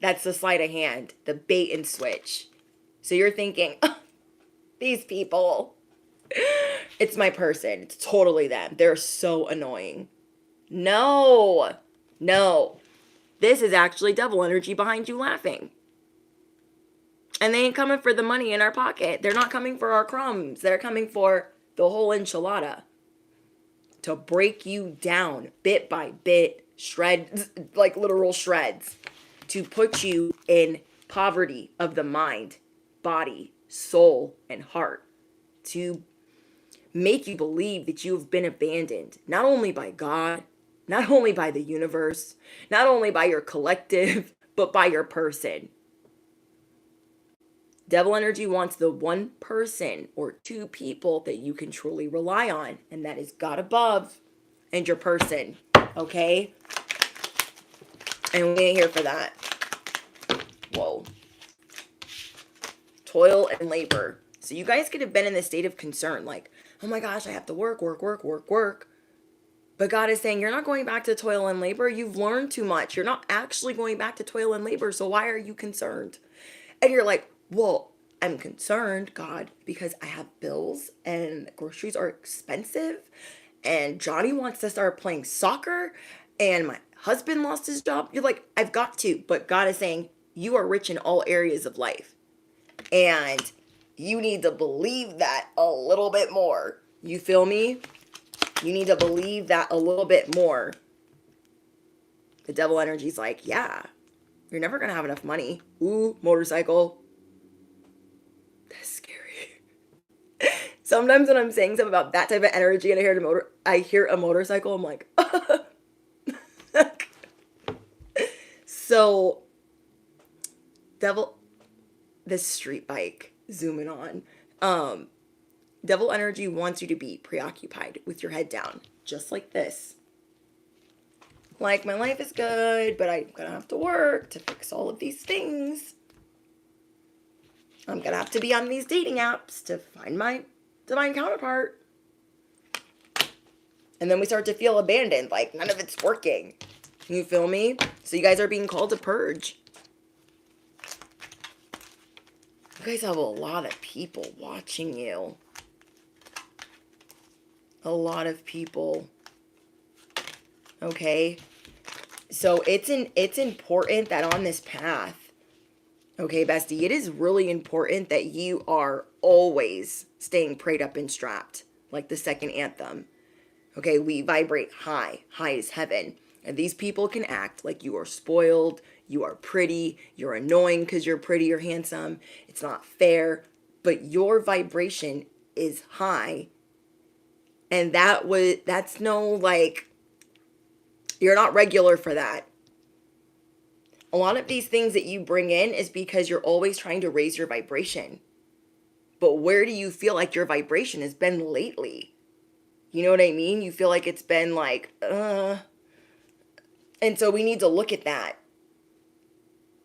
That's the sleight of hand. The bait and switch. So you're thinking, oh, these people. It's my person. It's totally them. They're so annoying. No. No. This is actually devil energy behind you laughing. And they ain't coming for the money in our pocket. They're not coming for our crumbs. They're coming for the whole enchilada. To break you down bit by bit, shreds, like literal shreds. To put you in poverty of the mind, body, soul, and heart. To make you believe that you have been abandoned, not only by God, not only by the universe, not only by your collective, but by your person. Devil energy wants the one person or two people that you can truly rely on, and that is God above and your person, okay? And we ain't here for that. Whoa. Toil and labor. So you guys could have been in this state of concern, like, oh my gosh, I have to work. But God is saying, you're not going back to toil and labor. You've learned too much. You're not actually going back to toil and labor, so why are you concerned? And you're like, well, I'm concerned, God, because I have bills and groceries are expensive and Johnny wants to start playing soccer and my husband lost his job. You're like, I've got to. But God is saying, you are rich in all areas of life. And you need to believe that a little bit more. You feel me? You need to believe that a little bit more. The devil energy's like, yeah, you're never going to have enough money. Ooh, motorcycle. That's scary. Sometimes when I'm saying something about that type of energy and I hear a motorcycle, I'm like, So, this street bike, zooming on. Devil energy wants you to be preoccupied with your head down, just like this. Like, my life is good, but I'm gonna have to work to fix all of these things. I'm gonna have to be on these dating apps to find my divine counterpart. And then we start to feel abandoned, like none of it's working. You feel me? So you guys are being called to purge. You guys have a lot of people watching you. A lot of people. Okay? So it's important that on this path, okay, bestie, it is really important that you are always staying prayed up and strapped, like the second anthem. Okay, we vibrate high. High is heaven. And these people can act like you are spoiled, you are pretty, you're annoying because you're pretty or handsome. It's not fair, but your vibration is high. And that's no, like, you're not regular for that. A lot of these things that you bring in is because you're always trying to raise your vibration. But where do you feel like your vibration has been lately? You know what I mean? You feel like it's been like, And so we need to look at that.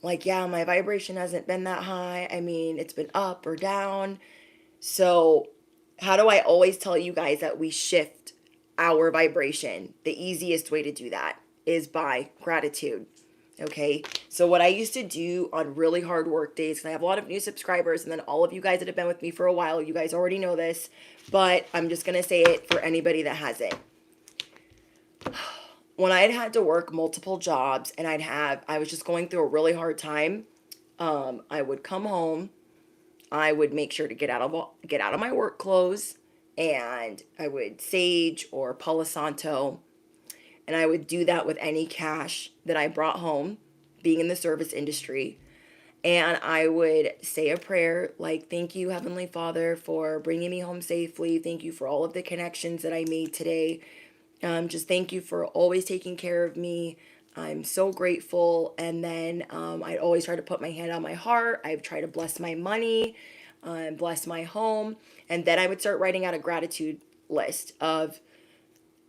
Like, yeah, my vibration hasn't been that high. I mean, it's been up or down. So how do I always tell you guys that we shift our vibration? The easiest way to do that is by gratitude. Okay, so what I used to do on really hard work days, because I have a lot of new subscribers, and then all of you guys that have been with me for a while, you guys already know this, but I'm just going to say it for anybody that hasn't. When I had to work multiple jobs and I was just going through a really hard time, I would come home. I would make sure to get out of my work clothes, and I would sage or Palo Santo, and I would do that with any cash that I brought home, being in the service industry. And I would say a prayer like, thank you, Heavenly Father, for bringing me home safely. Thank you for all of the connections that I made today. Just thank you for always taking care of me. I'm so grateful. And then I'd always try to put my hand on my heart. I'd try to bless my money, bless my home. And then I would start writing out a gratitude list of,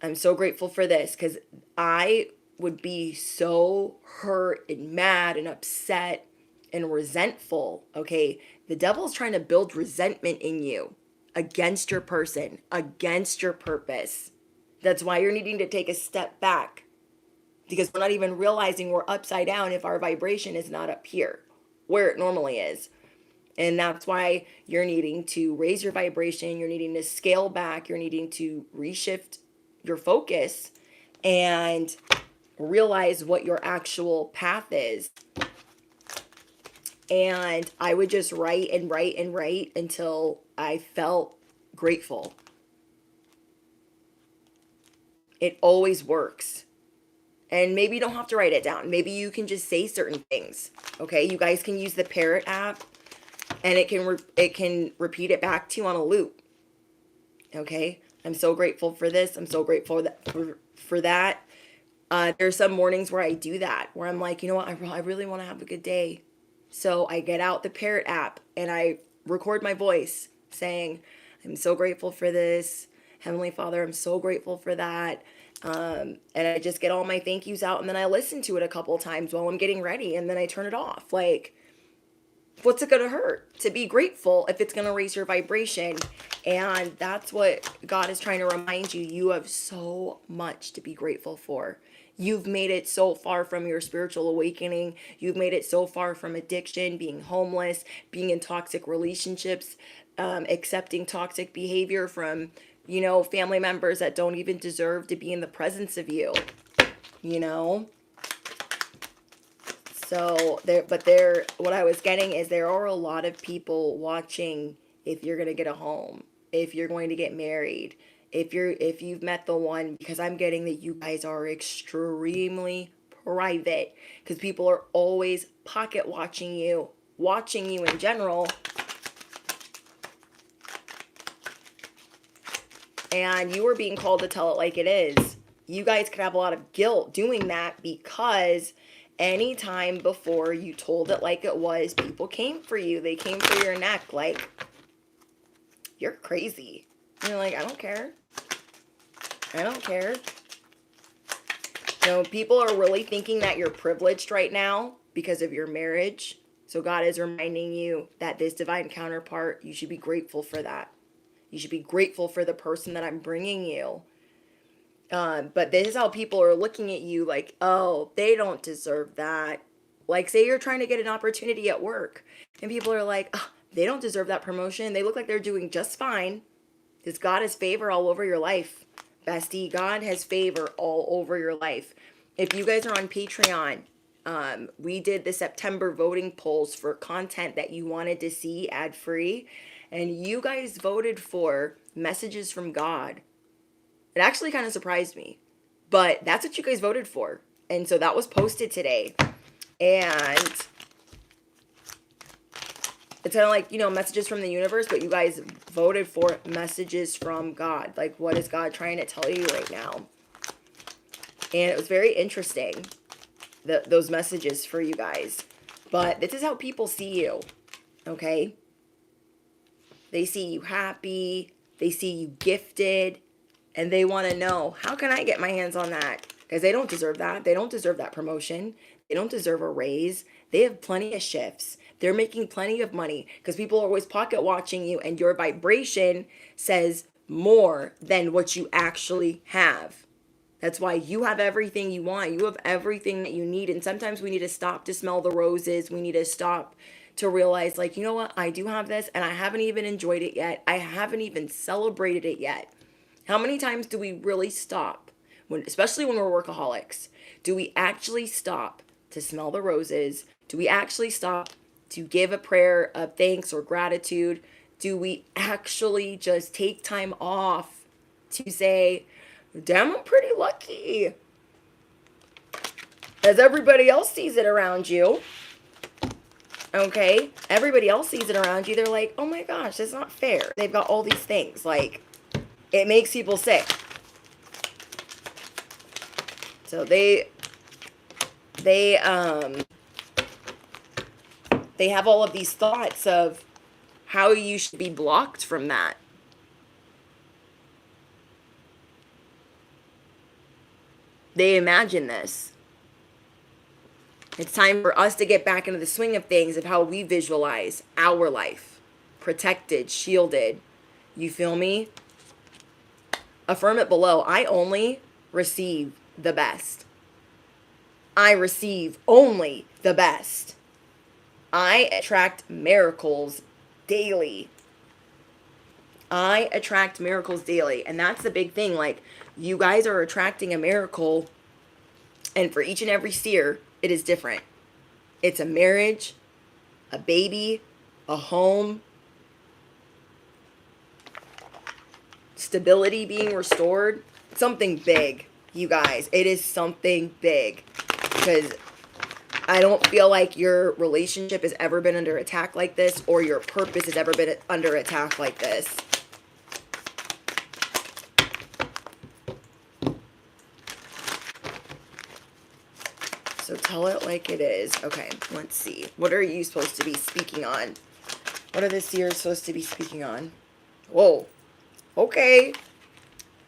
I'm so grateful for this, because I would be so hurt and mad and upset and resentful. Okay. The devil's trying to build resentment in you against your person, against your purpose. That's why you're needing to take a step back, because we're not even realizing we're upside down if our vibration is not up here where it normally is. And that's why you're needing to raise your vibration. You're needing to scale back. You're needing to reshift your focus and realize what your actual path is. And I would just write and write and write until I felt grateful. It always works. And maybe you don't have to write it down. Maybe you can just say certain things. Okay, you guys can use the Parrot app, and it can repeat it back to you on a loop. Okay, I'm so grateful for this. I'm so grateful for that. There's some mornings where I do that, where I'm like, you know what, I really want to have a good day. So I get out the Parrot app and I record my voice saying, I'm so grateful for this. Heavenly Father, I'm so grateful for that. And I just get all my thank yous out, and then I listen to it a couple of times while I'm getting ready, and then I turn it off. Like, what's it going to hurt to be grateful if it's going to raise your vibration? And that's what God is trying to remind you. You have so much to be grateful for. You've made it so far from your spiritual awakening. You've made it so far from addiction, being homeless, being in toxic relationships, accepting toxic behavior from, family members that don't even deserve to be in the presence of you, So what I was getting is there are a lot of people watching if you're going to get a home, if you're going to get married, if you've met the one, because I'm getting that you guys are extremely private, because people are always pocket watching you in general. And you are being called to tell it like it is. You guys could have a lot of guilt doing that, because anytime before you told it like it was, people came for you. They came for your neck like, you're crazy. And you're like, I don't care. I don't care. People are really thinking that you're privileged right now because of your marriage. So God is reminding you that this divine counterpart, you should be grateful for that. You should be grateful for the person that I'm bringing you. But this is how people are looking at you like, oh, they don't deserve that. Like, say you're trying to get an opportunity at work, and people are like, oh, they don't deserve that promotion. They look like they're doing just fine. Because God has favor all over your life. Bestie, God has favor all over your life. If you guys are on Patreon, we did the September voting polls for content that you wanted to see ad-free. And you guys voted for messages from God. It actually kind of surprised me. But that's what you guys voted for. And so that was posted today. And it's kind of like, messages from the universe, but you guys voted for messages from God. Like, what is God trying to tell you right now? And it was very interesting, those messages for you guys. But this is how people see you, okay? They see you happy. They see you gifted. And they want to know, how can I get my hands on that? Because they don't deserve that. They don't deserve that promotion. They don't deserve a raise. They have plenty of shifts. They're making plenty of money, because people are always pocket watching you, and your vibration says more than what you actually have. That's why you have everything you want. You have everything that you need. And sometimes we need to stop to smell the roses. We need to stop to realize, like, you know what? I do have this, and I haven't even enjoyed it yet. I haven't even celebrated it yet. How many times do we really stop, especially when we're workaholics? Do we actually stop to smell the roses? Do we actually stop to give a prayer of thanks or gratitude? Do we actually just take time off to say, damn, I'm pretty lucky, as everybody else sees it around you? Okay, everybody else sees it around you. They're like, oh my gosh, that's not fair. They've got all these things. Like, it makes people sick. So they have all of these thoughts of how you should be blocked from that. They imagine this. It's time for us to get back into the swing of things, of how we visualize our life. Protected, shielded. You feel me? Affirm it below. I only receive the best. I receive only the best. I attract miracles daily. I attract miracles daily. And that's the big thing. Like, you guys are attracting a miracle. And for each and every seer, it is different. It's a marriage, a baby, a home, stability being restored. Something big, you guys. It is something big. Because I don't feel like your relationship has ever been under attack like this, or your purpose has ever been under attack like this. So tell it like it is. Okay, let's see. What are you supposed to be speaking on? What are the seers supposed to be speaking on? Whoa. Okay.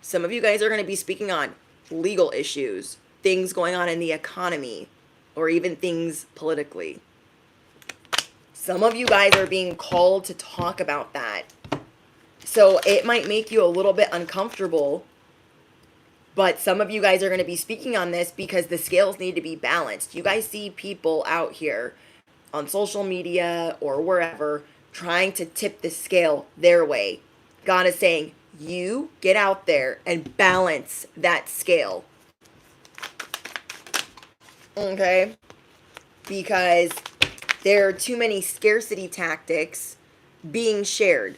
Some of you guys are going to be speaking on legal issues, things going on in the economy, or even things politically. Some of you guys are being called to talk about that. So it might make you a little bit uncomfortable, but some of you guys are going to be speaking on this because the scales need to be balanced. You guys see people out here on social media or wherever trying to tip the scale their way. God is saying, you get out there and balance that scale. Okay? Because there are too many scarcity tactics being shared.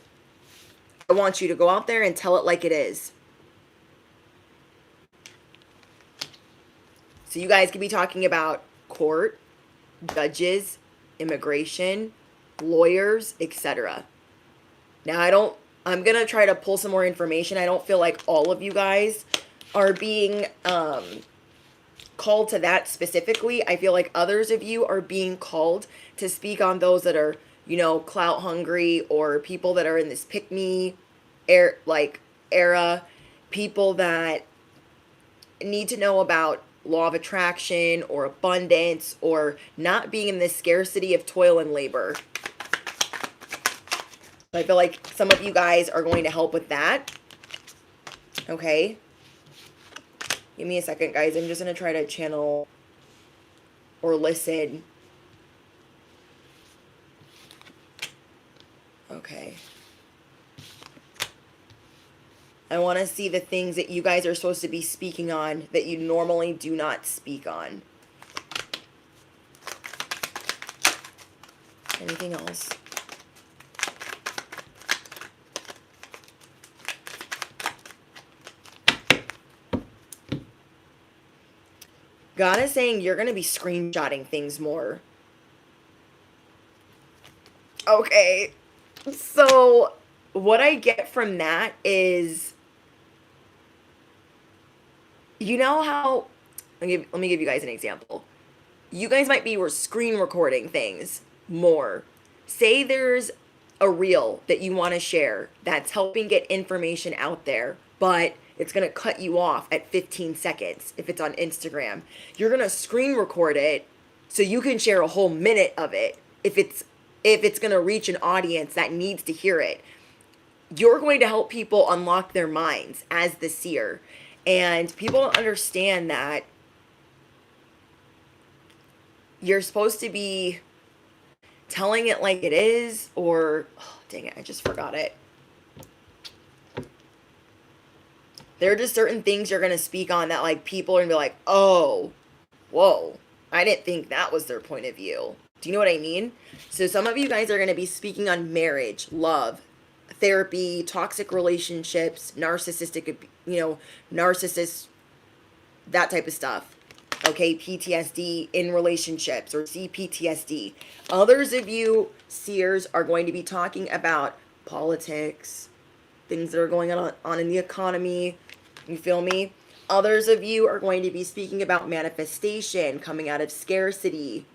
I want you to go out there and tell it like it is. So you guys could be talking about court, judges, immigration, lawyers, etc. Now I'm going to try to pull some more information. I don't feel like all of you guys are being called to that specifically. I feel like others of you are being called to speak on those that are, clout hungry, or people that are in this pick me era, people that need to know about law of attraction or abundance, or not being in this scarcity of toil and labor. I feel like some of you guys are going to help with that. Okay. Give me a second, guys. I'm just going to try to channel or listen. Okay. I want to see the things that you guys are supposed to be speaking on that you normally do not speak on. Anything else? God is saying you're going to be screenshotting things more. Okay. So what I get from that is, you know how, let me give you guys an example. You guys might be screen recording things more. Say there's a reel that you want to share that's helping get information out there, but it's going to cut you off at 15 seconds if it's on Instagram. You're going to screen record it so you can share a whole minute of it if it's going to reach an audience that needs to hear it. You're going to help people unlock their minds as the seer. And people don't understand that you're supposed to be telling it like it is, or, oh, dang it, I just forgot it. There are just certain things you're going to speak on that, people are going to be like, oh, whoa, I didn't think that was their point of view. Do you know what I mean? So some of you guys are going to be speaking on marriage, love, therapy, toxic relationships, narcissistic, narcissists, that type of stuff. Okay, PTSD in relationships or CPTSD. Others of you seers are going to be talking about politics, things that are going on in the economy. You feel me? Others of you are going to be speaking about manifestation, coming out of scarcity.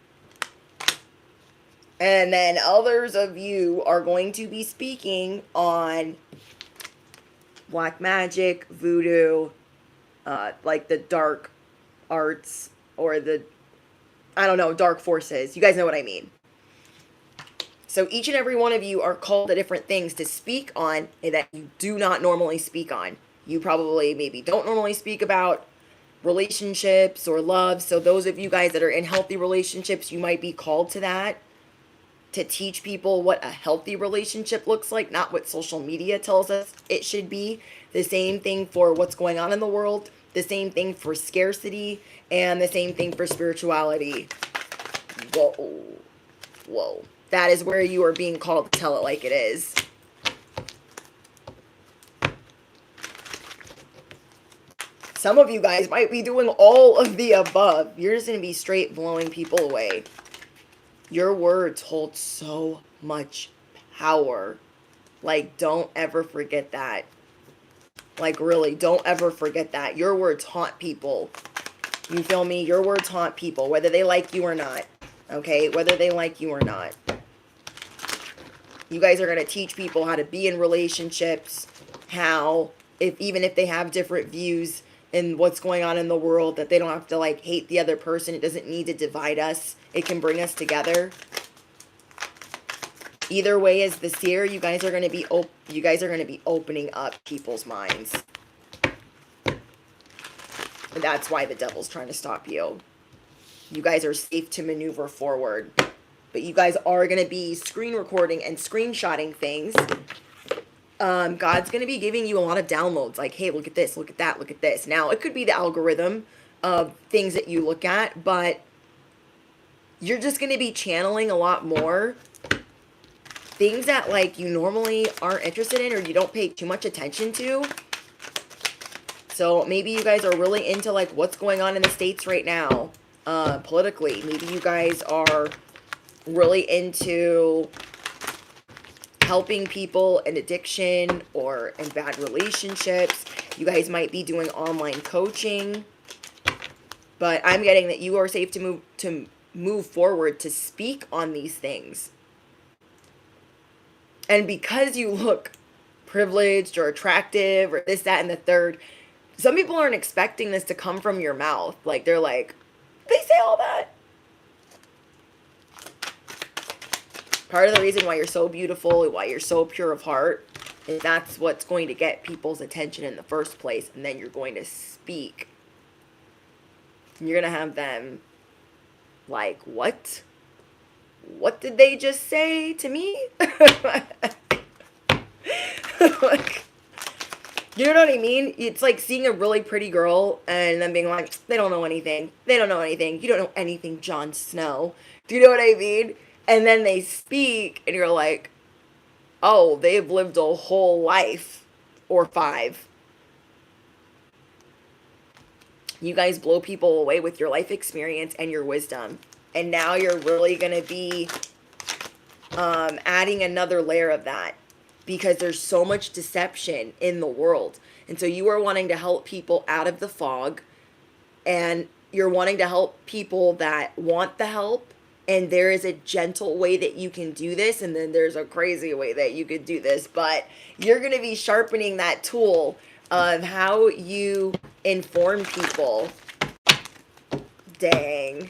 And then others of you are going to be speaking on black magic, voodoo, like the dark arts or the, I don't know, dark forces. You guys know what I mean. So each and every one of you are called to different things to speak on that you do not normally speak on. You probably maybe don't normally speak about relationships or love. So those of you guys that are in healthy relationships, you might be called to that, to teach people what a healthy relationship looks like, not what social media tells us it should be. The same thing for what's going on in the world, the same thing for scarcity, and the same thing for spirituality. Whoa. Whoa. That is where you are being called to tell it like it is. Some of you guys might be doing all of the above. You're just going to be straight blowing people away. Your words hold so much power. Like, don't ever forget that. Like, really, don't ever forget that. Your words haunt people. You feel me? Your words haunt people, whether they like you or not. Okay? Whether they like you or not. You guys are going to teach people how to be in relationships, how, even if they have different views in what's going on in the world, that they don't have to, like, hate the other person. It doesn't need to divide us. It can bring us together. Either way, as the seer, you guys are going to be opening up people's minds. And that's why the devil's trying to stop you. You guys are safe to maneuver forward. But you guys are going to be screen recording and screenshotting things. God's going to be giving you a lot of downloads. Like, hey, look at this, look at that, look at this. Now, it could be the algorithm of things that you look at, but you're just going to be channeling a lot more things that, like, you normally aren't interested in or you don't pay too much attention to. So maybe you guys are really into, like, what's going on in the States right now, politically. Maybe you guys are really into helping people in addiction or in bad relationships. You guys might be doing online coaching. But I'm getting that you are safe to move forward to speak on these things. And because you look privileged or attractive or this, that, and the third, some people aren't expecting this to come from your mouth. Like, they're like, they say all that. Part of the reason why you're so beautiful, why you're so pure of heart, is that's what's going to get people's attention in the first place. And then you're going to speak. And you're going to have them like, what? What did they just say to me? Like, you know what I mean? It's like seeing a really pretty girl and then being like, they don't know anything. They don't know anything. You don't know anything, Jon Snow. Do you know what I mean? And then they speak and you're like, oh, they've lived a whole life or 5. You guys blow people away with your life experience and your wisdom. And now you're really going to be adding another layer of that. Because there's so much deception in the world. And so you are wanting to help people out of the fog. And you're wanting to help people that want the help. And there is a gentle way that you can do this. And then there's a crazy way that you could do this. But you're going to be sharpening that tool of how you inform people. Dang.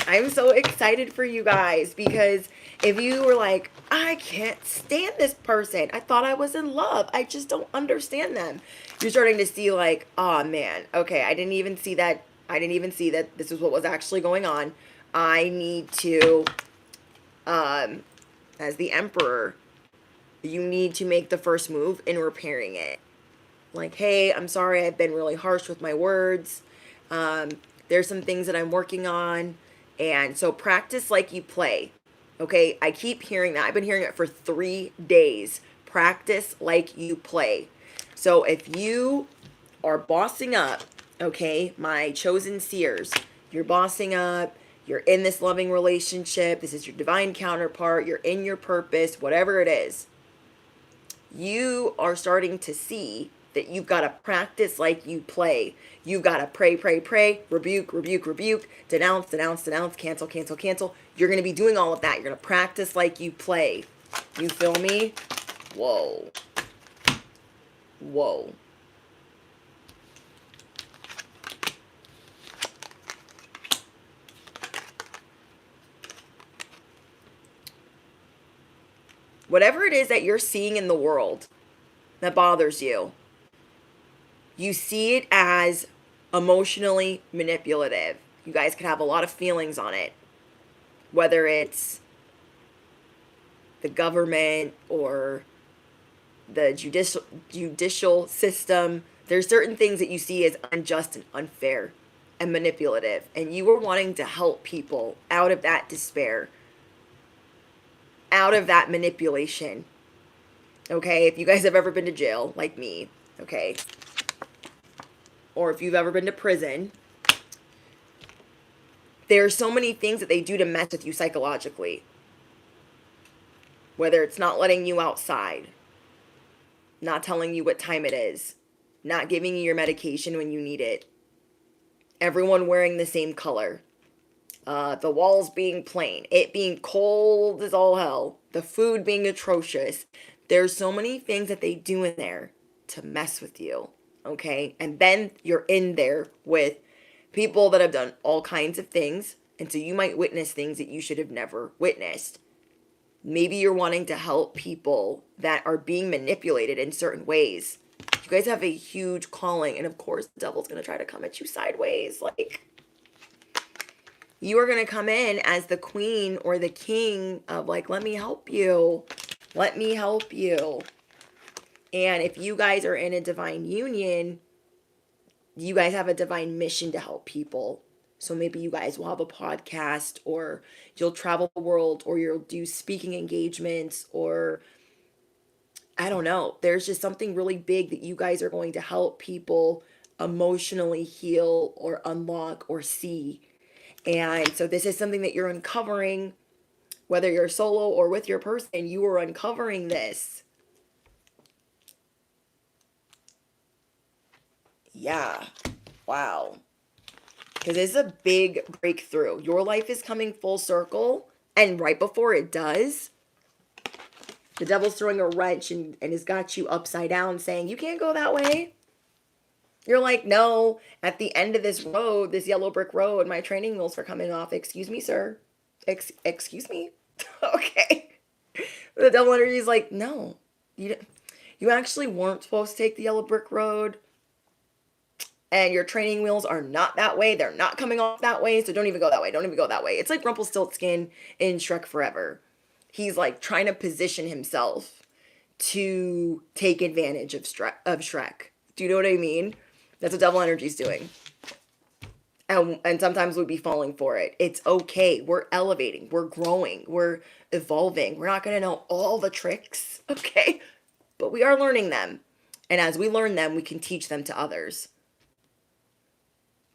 I'm so excited for you guys. Because if you were like, I can't stand this person. I thought I was in love. I just don't understand them. You're starting to see like, oh man, okay, I didn't even see that. I didn't even see that this is what was actually going on. I need to, as the emperor, you need to make the first move in repairing it. Like, hey, I'm sorry, I've been really harsh with my words. There's some things that I'm working on. And so practice like you play. Okay, I keep hearing that. I've been hearing it for 3 days. Practice like you play. So if you are bossing up, okay, my chosen seers, you're bossing up, you're in this loving relationship, this is your divine counterpart, you're in your purpose, whatever it is, you are starting to see that you've got to practice like you play. You've got to pray, pray, pray, rebuke, rebuke, rebuke, denounce, denounce, denounce, cancel, cancel, cancel. You're going to be doing all of that. You're going to practice like you play. You feel me? Whoa. Whoa. Whatever it is that you're seeing in the world that bothers you, you see it as emotionally manipulative. You guys could have a lot of feelings on it, whether it's the government or the judicial system. There's certain things that you see as unjust and unfair and manipulative, and you are wanting to help people out of that despair, out of that manipulation. Okay, if you guys have ever been to jail like me, okay, or if you've ever been to prison, there are so many things that they do to mess with you psychologically. Whether it's not letting you outside, not telling you what time it is, not giving you your medication when you need it, everyone wearing the same color, the walls being plain, it being cold as all hell, the food being atrocious. There's so many things that they do in there to mess with you, okay? And then you're in there with people that have done all kinds of things, and so you might witness things that you should have never witnessed. Maybe you're wanting to help people that are being manipulated in certain ways. You guys have a huge calling, and of course the devil's going to try to come at you sideways. Like, you are going to come in as the queen or the king of, like, let me help you. Let me help you. And if you guys are in a divine union, you guys have a divine mission to help people. So maybe you guys will have a podcast, or you'll travel the world, or you'll do speaking engagements, or I don't know. There's just something really big that you guys are going to help people emotionally heal or unlock or see. And so this is something that you're uncovering, whether you're solo or with your person, you are uncovering this. Yeah. Wow. Because it's a big breakthrough. Your life is coming full circle. And right before it does, the devil's throwing a wrench and has got you upside down saying, you can't go that way. You're like, no, at the end of this road, this yellow brick road, my training wheels are coming off. Excuse me, sir. Excuse me. Okay. The devil energy is like, no, you actually weren't supposed to take the yellow brick road. And your training wheels are not that way. They're not coming off that way. So don't even go that way. Don't even go that way. It's like Rumpelstiltskin in Shrek Forever. He's like trying to position himself to take advantage of Shrek. Do you know what I mean? That's what devil energy is doing. And sometimes we'd be falling for it. It's okay. We're elevating. We're growing. We're evolving. We're not going to know all the tricks, okay? But we are learning them. And as we learn them, we can teach them to others.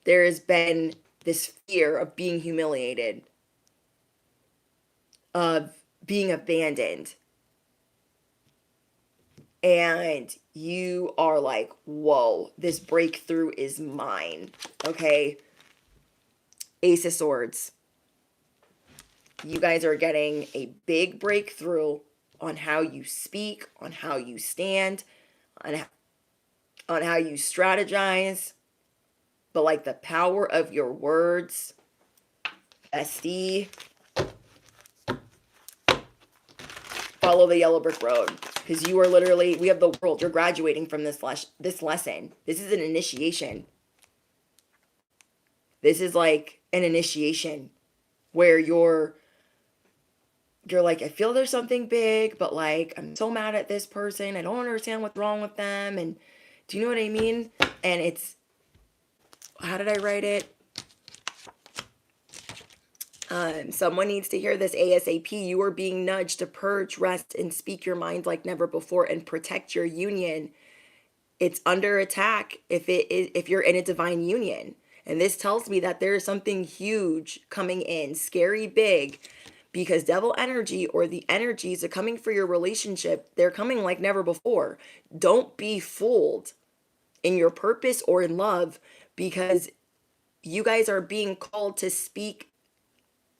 There has been this fear of being humiliated, of being abandoned. And you are like, whoa, this breakthrough is mine, okay? Ace of Swords. You guys are getting a big breakthrough on how you speak, on how you stand, on how you strategize. But like the power of your words, bestie, follow the yellow brick road. Because you are literally, we have the world. You're graduating from this lesson. This is an initiation. This is like an initiation where you're like, I feel there's something big, but like, I'm so mad at this person. I don't understand what's wrong with them. And do you know what I mean? And it's, how did I write it? Someone needs to hear this ASAP. You are being nudged to purge, rest, and speak your mind like never before and protect your union. It's under attack if you're in a divine union. And this tells me that there is something huge coming in, scary big, because devil energy or the energies are coming for your relationship. They're coming like never before. Don't be fooled in your purpose or in love, because you guys are being called to speak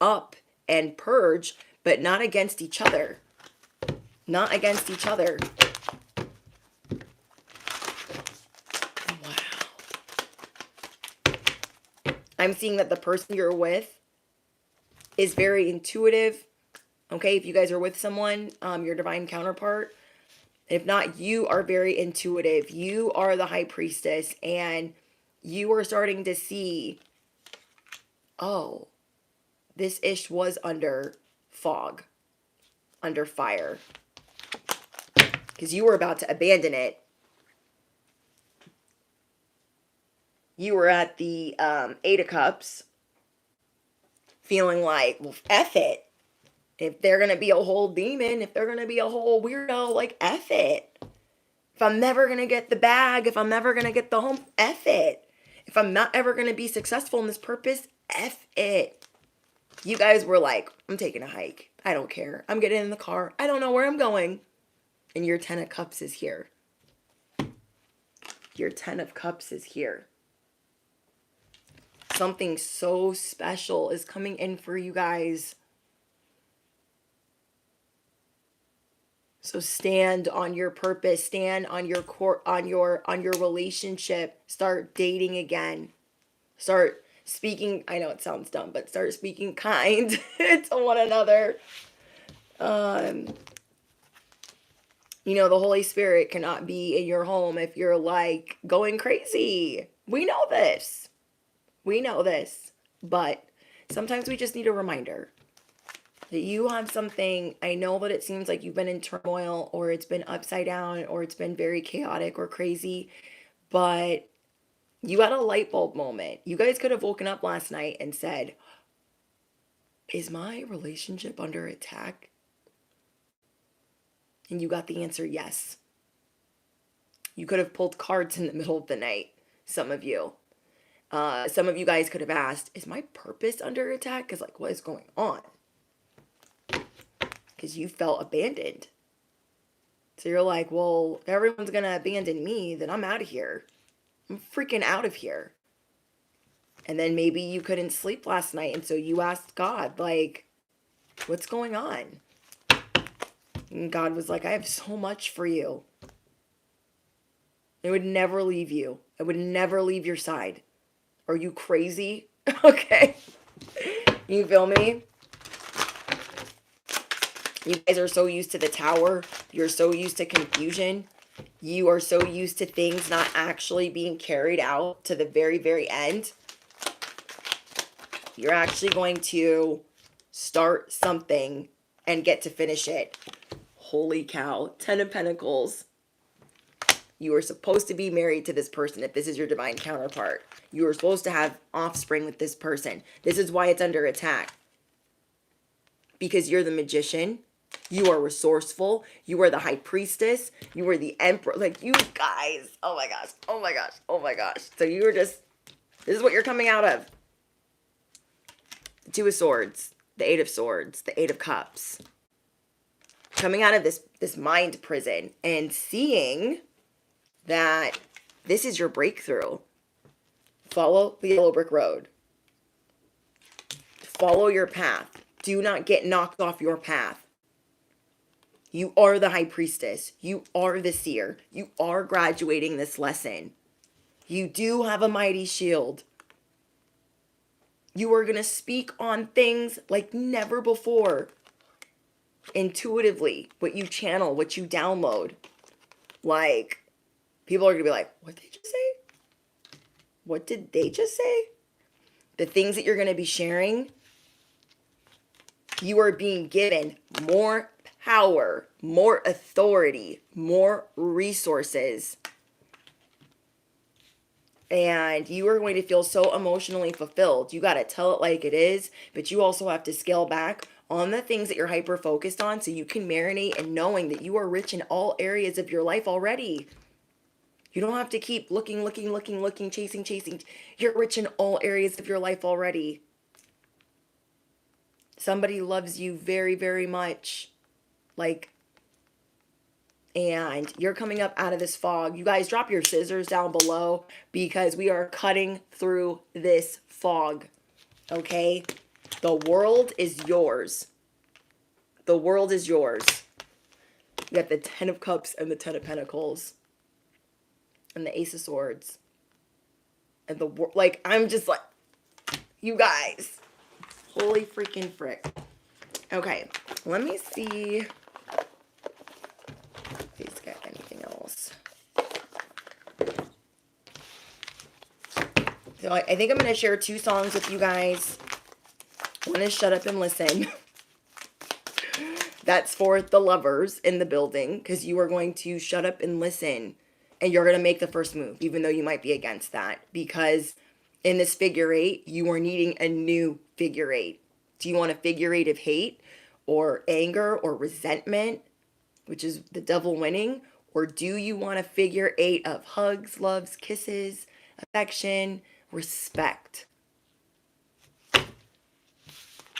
up and purge, but not against each other. Not against each other. Wow. I'm seeing that the person you're with is very intuitive. Okay, if you guys are with someone, your divine counterpart, if not, you are very intuitive. You are the high priestess, and you are starting to see, oh, this ish was under fog, under fire, because you were about to abandon it. You were at the 8 of Cups, feeling like, well, F it. If they're going to be a whole demon, if they're going to be a whole weirdo, like, F it. If I'm never going to get the bag, if I'm never going to get the home, F it. If I'm not ever going to be successful in this purpose, F it. You guys were like, I'm taking a hike. I don't care. I'm getting in the car. I don't know where I'm going. And your 10 of Cups is here. Your 10 of Cups is here. Something so special is coming in for you guys. So stand on your purpose, stand on your core, on your relationship. Start dating again. Start speaking, I know it sounds dumb, but start speaking kind to one another. You know, the Holy Spirit cannot be in your home if you're like going crazy. We know this. We know this. But sometimes we just need a reminder that you have something. I know that it seems like you've been in turmoil, or it's been upside down, or it's been very chaotic or crazy, but you had a light bulb moment. You guys could have woken up last night and said, is my relationship under attack? And you got the answer, yes. You could have pulled cards in the middle of the night, some of you. Some of you guys could have asked, is my purpose under attack? Because, like, what is going on? Because you felt abandoned. So you're like, well, if everyone's going to abandon me, then I'm out of here. I'm freaking out of here. And then maybe you couldn't sleep last night, and so you asked God, like, what's going on? And God was like, I have so much for you. I would never leave you. I would never leave your side. Are you crazy? Okay. You feel me? You guys are so used to the Tower. You're so used to confusion. You are so used to things not actually being carried out to the very, very end. You're actually going to start something and get to finish it. Holy cow. 10 of Pentacles. You are supposed to be married to this person if this is your divine counterpart. You are supposed to have offspring with this person. This is why it's under attack. Because you're the magician. You are resourceful. You are the high priestess. You are the emperor. Like, you guys. Oh my gosh. Oh my gosh. Oh my gosh. So you are just, this is what you're coming out of. The 2 of Swords. The 8 of Swords. The 8 of Cups. Coming out of this mind prison and seeing that this is your breakthrough. Follow the yellow brick road. Follow your path. Do not get knocked off your path. You are the high priestess. You are the seer. You are graduating this lesson. You do have a mighty shield. You are going to speak on things like never before. Intuitively, what you channel, what you download. Like, people are going to be like, what did they just say? What did they just say? The things that you're going to be sharing, you are being given more power, more authority, more resources. And you are going to feel so emotionally fulfilled. You got to tell it like it is, but you also have to scale back on the things that you're hyper focused on so you can marinate in knowing that you are rich in all areas of your life already. You don't have to keep looking, chasing. You're rich in all areas of your life already. Somebody loves you very, very much. And you're coming up out of this fog. You guys, drop your scissors down below because we are cutting through this fog. Okay? The world is yours. The world is yours. You got the 10 of Cups and the 10 of Pentacles. And the Ace of Swords. And I'm just like, you guys. Holy freaking frick. Okay, let me see if he's got anything else. So I think I'm going to share 2 songs with you guys. One is Shut Up and Listen. That's for the lovers in the building, because you are going to shut up and listen. And you're going to make the first move, even though you might be against that. Because in this figure 8, you are needing a new figure 8. Do you want a figure 8 of hate or anger or resentment, which is the devil winning? Or do you want a figure 8 of hugs, loves, kisses, affection, respect?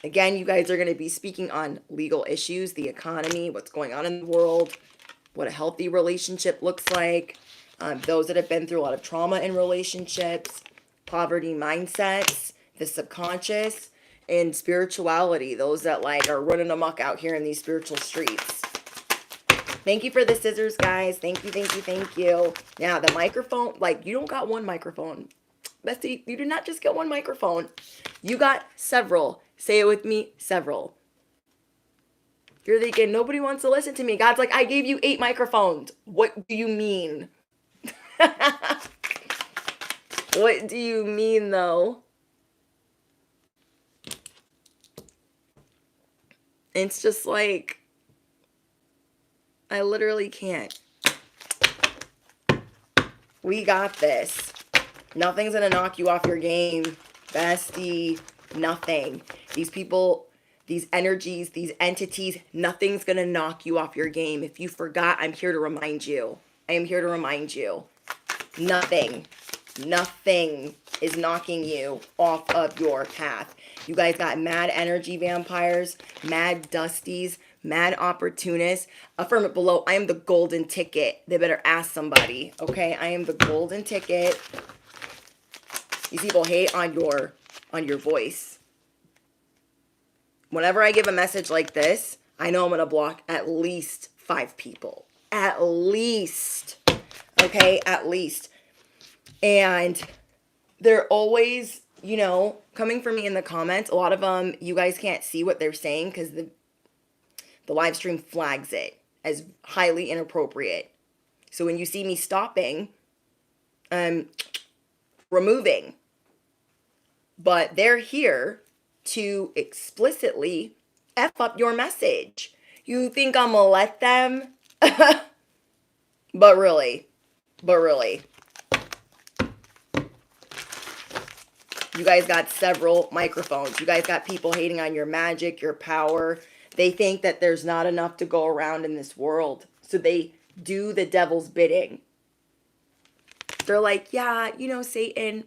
Again, you guys are going to be speaking on legal issues, the economy, what's going on in the world, what a healthy relationship looks like. Those that have been through a lot of trauma in relationships, poverty mindsets, the subconscious, and spirituality. Those that are running amok out here in these spiritual streets. Thank you for the scissors, guys. Thank you. Now, the microphone, you don't got one microphone. Bestie, you did not just get one microphone. You got several. Say it with me, several. You're thinking, nobody wants to listen to me. God's like, I gave you 8 microphones. What do you mean? What do you mean, though? It's just I literally can't. We got this. Nothing's going to knock you off your game, bestie. Nothing. These people, these energies, these entities, nothing's going to knock you off your game. If you forgot, I'm here to remind you. I am here to remind you. Nothing is knocking you off of your path. You guys got mad energy vampires, mad dusties, mad opportunists. Affirm it below. I am the golden ticket. They better ask somebody. Okay, I am the golden ticket. These people hate on your voice. Whenever I give a message like this, I know I'm going to block at least 5 people. At least. Okay, at least. And they're always, coming for me in the comments. A lot of them, you guys can't see what they're saying because the live stream flags it as highly inappropriate. So when you see me stopping, removing. But they're here to explicitly F up your message. You think I'm gonna let them? But really. You guys got several microphones. You guys got people hating on your magic, your power. They think that there's not enough to go around in this world. So they do the devil's bidding. They're like, yeah, Satan,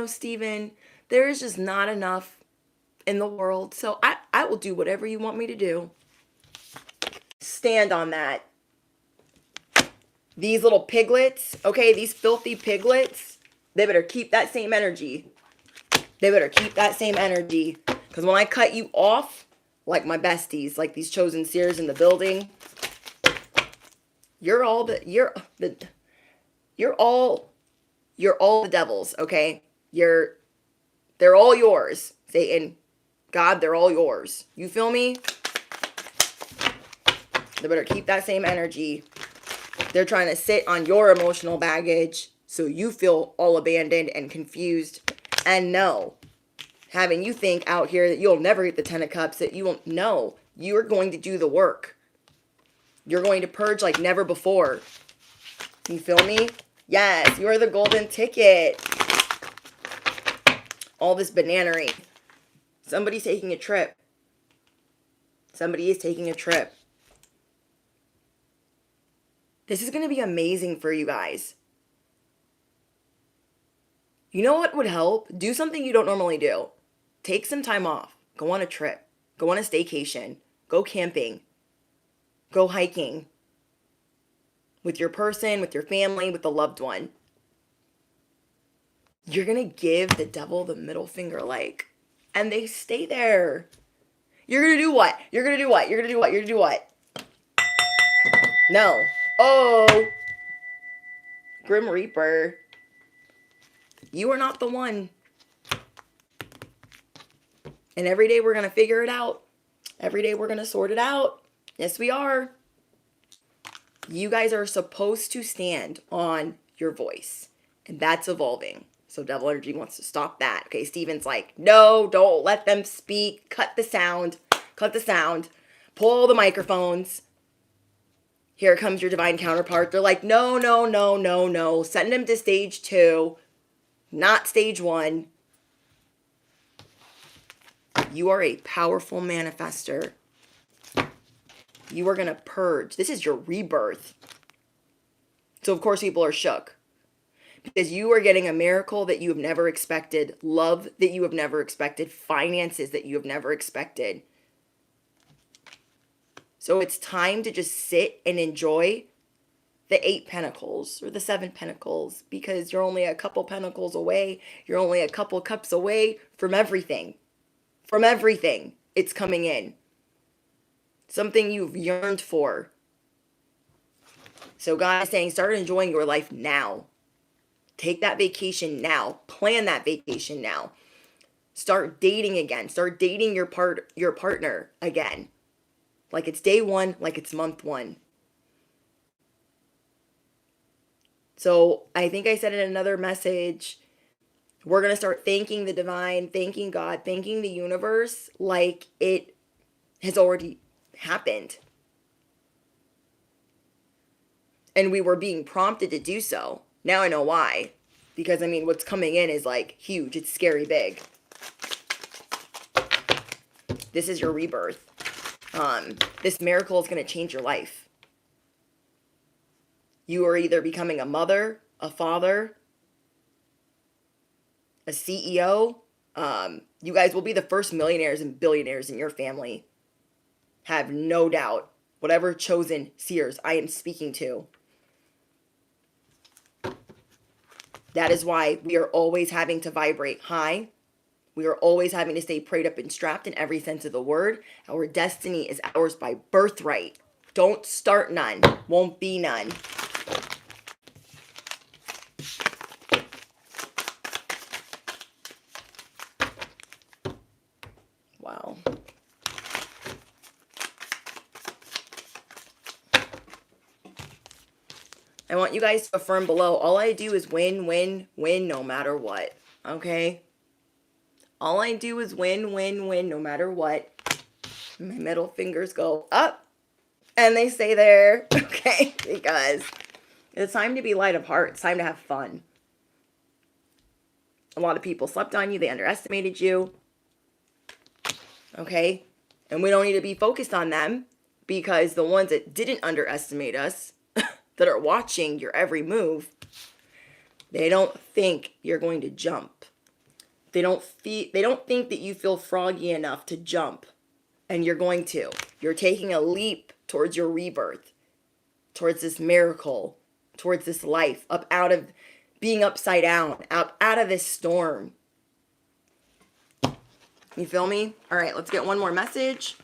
Steven, there is just not enough in the world. So I will do whatever you want me to do. Stand on that. These little piglets, okay, these filthy piglets, they better keep that same energy. Because when I cut you off, like my besties, like these chosen seers in the building, you're all the devils, okay? They're all yours, Satan. God, they're all yours. You feel me? They better keep that same energy. They're trying to sit on your emotional baggage so you feel all abandoned and confused. And no, having you think out here that you'll never get the 10 of Cups, that you won't know. You're going to do the work. You're going to purge like never before. You feel me? Yes, you are the golden ticket. All this bananery. Somebody's taking a trip. Somebody is taking a trip. This is going to be amazing for you guys. You know what would help? Do something you don't normally do. Take some time off. Go on a trip. Go on a staycation. Go camping. Go hiking. With your person, with your family, with a loved one. You're going to give the devil the middle finger like. And they stay there. You're going to do what? You're going to do what? You're going to do what? You're going to do what? No. Oh. Grim Reaper. You are not the one. And every day we're going to figure it out. Every day we're going to sort it out. Yes, we are. You guys are supposed to stand on your voice. And that's evolving. So devil energy wants to stop that. Okay, Steven's like, no, don't let them speak. Cut the sound. Cut the sound. Pull the microphones. Here comes your divine counterpart. They're like, no, no, no, no, no. Send them to stage 2. Not stage 1. You are a powerful manifester. You are going to purge. This is your rebirth. So, of course, people are shook. Because you are getting a miracle that you have never expected. Love that you have never expected. Finances that you have never expected. So, it's time to just sit and enjoy the 8 pentacles or the 7 pentacles. Because you're only a couple pentacles away. You're only a couple cups away from everything. From everything. It's coming in. Something you've yearned for. So God is saying, start enjoying your life now. Take that vacation now. Plan that vacation now. Start dating again. Start dating your partner again. Like it's day 1, like it's month 1. So I think I said in another message, we're going to start thanking the divine, thanking God, thanking the universe like it has already happened. And we were being prompted to do so. Now I know why. Because, I mean, what's coming in is, like, huge. It's scary big. This is your rebirth. This miracle is going to change your life. You are either becoming a mother, a father, a CEO. You guys will be the first millionaires and billionaires in your family. Have no doubt. Whatever chosen seers I am speaking to. That is why we are always having to vibrate high. We are always having to stay prayed up and strapped in every sense of the word. Our destiny is ours by birthright. Don't start none. Won't be none. Wow. I want you guys to affirm below. All I do is win, win, win no matter what. Okay? All I do is win, win, win no matter what. My middle fingers go up. And they stay there. Okay? Because it's time to be light of heart. It's time to have fun. A lot of people slept on you. They underestimated you. Okay? And we don't need to be focused on them. Because the ones that didn't underestimate us, that are watching your every move, they don't think you're going to jump. They don't think that you feel froggy enough to jump. And you're going to. You're taking a leap towards your rebirth, towards this miracle, towards this life, up out of being upside down, out of this storm. You feel me? All right, let's get one more message.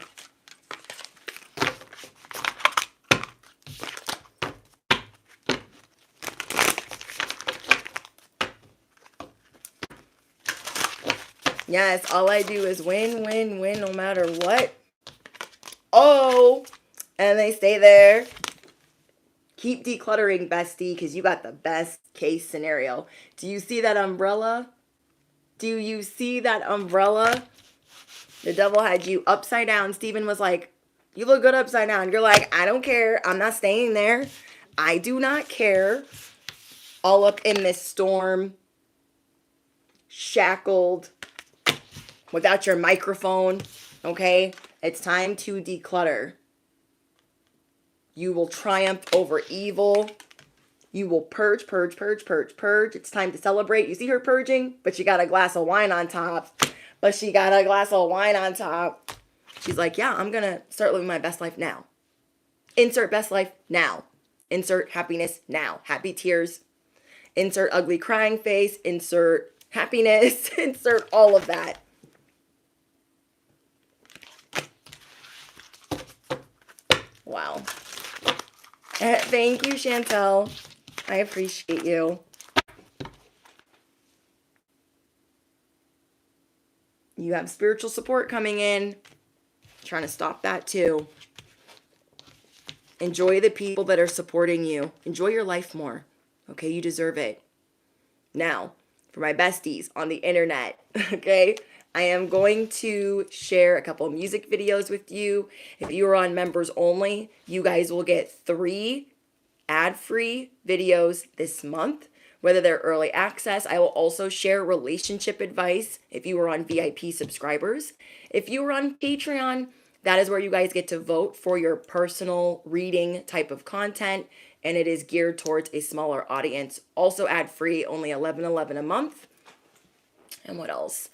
Yes, all I do is win, win, win no matter what. Oh, and they stay there. Keep decluttering, bestie, because you got the best case scenario. Do you see that umbrella? Do you see that umbrella? The devil had you upside down. Stephen was like, you look good upside down. You're like, I don't care. I'm not staying there. I do not care. all up in this storm, shackled, without your microphone, okay? It's time to declutter. You will triumph over evil. You will purge, purge, purge, purge, purge. It's time to celebrate. You see her purging, but she got a glass of wine on top. She's like, yeah, I'm going to start living my best life now. Insert best life now. Insert happiness now. Happy tears. Insert ugly crying face. Insert happiness. Insert all of that. Wow. Thank you, Chantel. I appreciate you. You have spiritual support coming in. Trying to stop that too. Enjoy the people that are supporting you. Enjoy your life more. Okay, you deserve it. Now, for my besties on the internet, okay, I am going to share a couple of music videos with you. If you are on members only, you guys will get 3 ad-free videos this month, whether they're early access. I will also share relationship advice if you are on VIP subscribers. If you are on Patreon, that is where you guys get to vote for your personal reading type of content, and it is geared towards a smaller audience. Also ad-free, only $11.11 a month. And what else?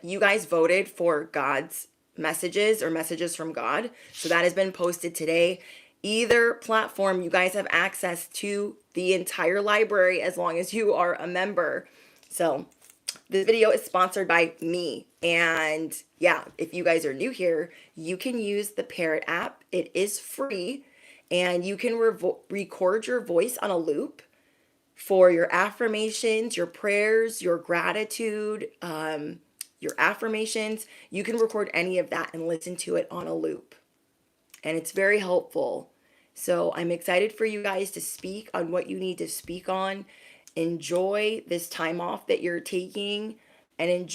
You guys voted for God's messages or messages from God. So that has been posted today. Either platform, you guys have access to the entire library as long as you are a member. So this video is sponsored by me. And yeah, if you guys are new here, you can use the Parrot app. It is free. And you can record your voice on a loop for your affirmations, your prayers, your gratitude, your affirmations. You can record any of that and listen to it on a loop. And it's very helpful. So I'm excited for you guys to speak on what you need to speak on. Enjoy this time off that you're taking and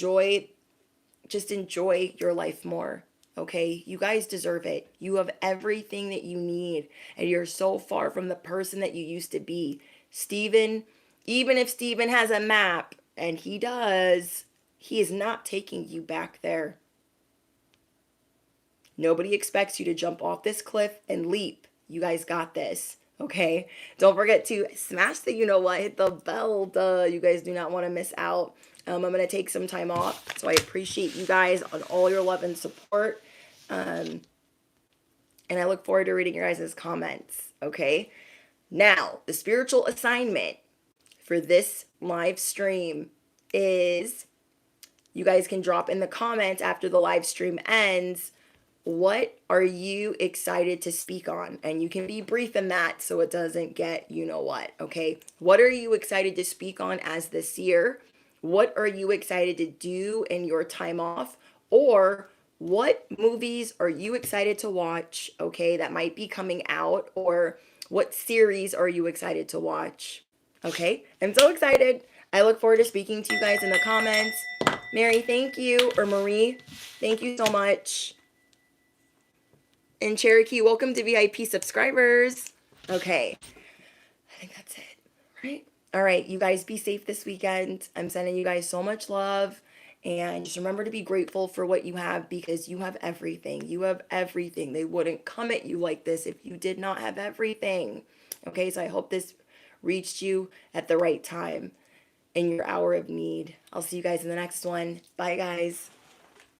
just enjoy your life more. Okay, you guys deserve it. You have everything that you need, and you're so far from the person that you used to be. Steven, even if Steven has a map, and he does, he is not taking you back there. Nobody expects you to jump off this cliff and leap. You guys got this, okay? Don't forget to smash the you-know-what, hit the bell, duh. You guys do not want to miss out. I'm going to take some time off, so I appreciate you guys on all your love and support. And I look forward to reading your guys' comments, okay? Now, the spiritual assignment for this live stream is you guys can drop in the comments after the live stream ends. What are you excited to speak on? And you can be brief in that so it doesn't get you know what, okay? What are you excited to speak on as the seer? What are you excited to do in your time off? Or what movies are you excited to watch, okay, that might be coming out? Or what series are you excited to watch? Okay, I'm so excited. I look forward to speaking to you guys in the comments. Mary, thank you. Or Marie, thank you so much. And Cherokee, welcome to VIP subscribers. Okay, I think that's it, right? All right, you guys be safe this weekend. I'm sending you guys so much love. And just remember to be grateful for what you have, because you have everything. You have everything. They wouldn't come at you like this if you did not have everything. Okay, so I hope this reached you at the right time in your hour of need. I'll see you guys in the next one. Bye, guys.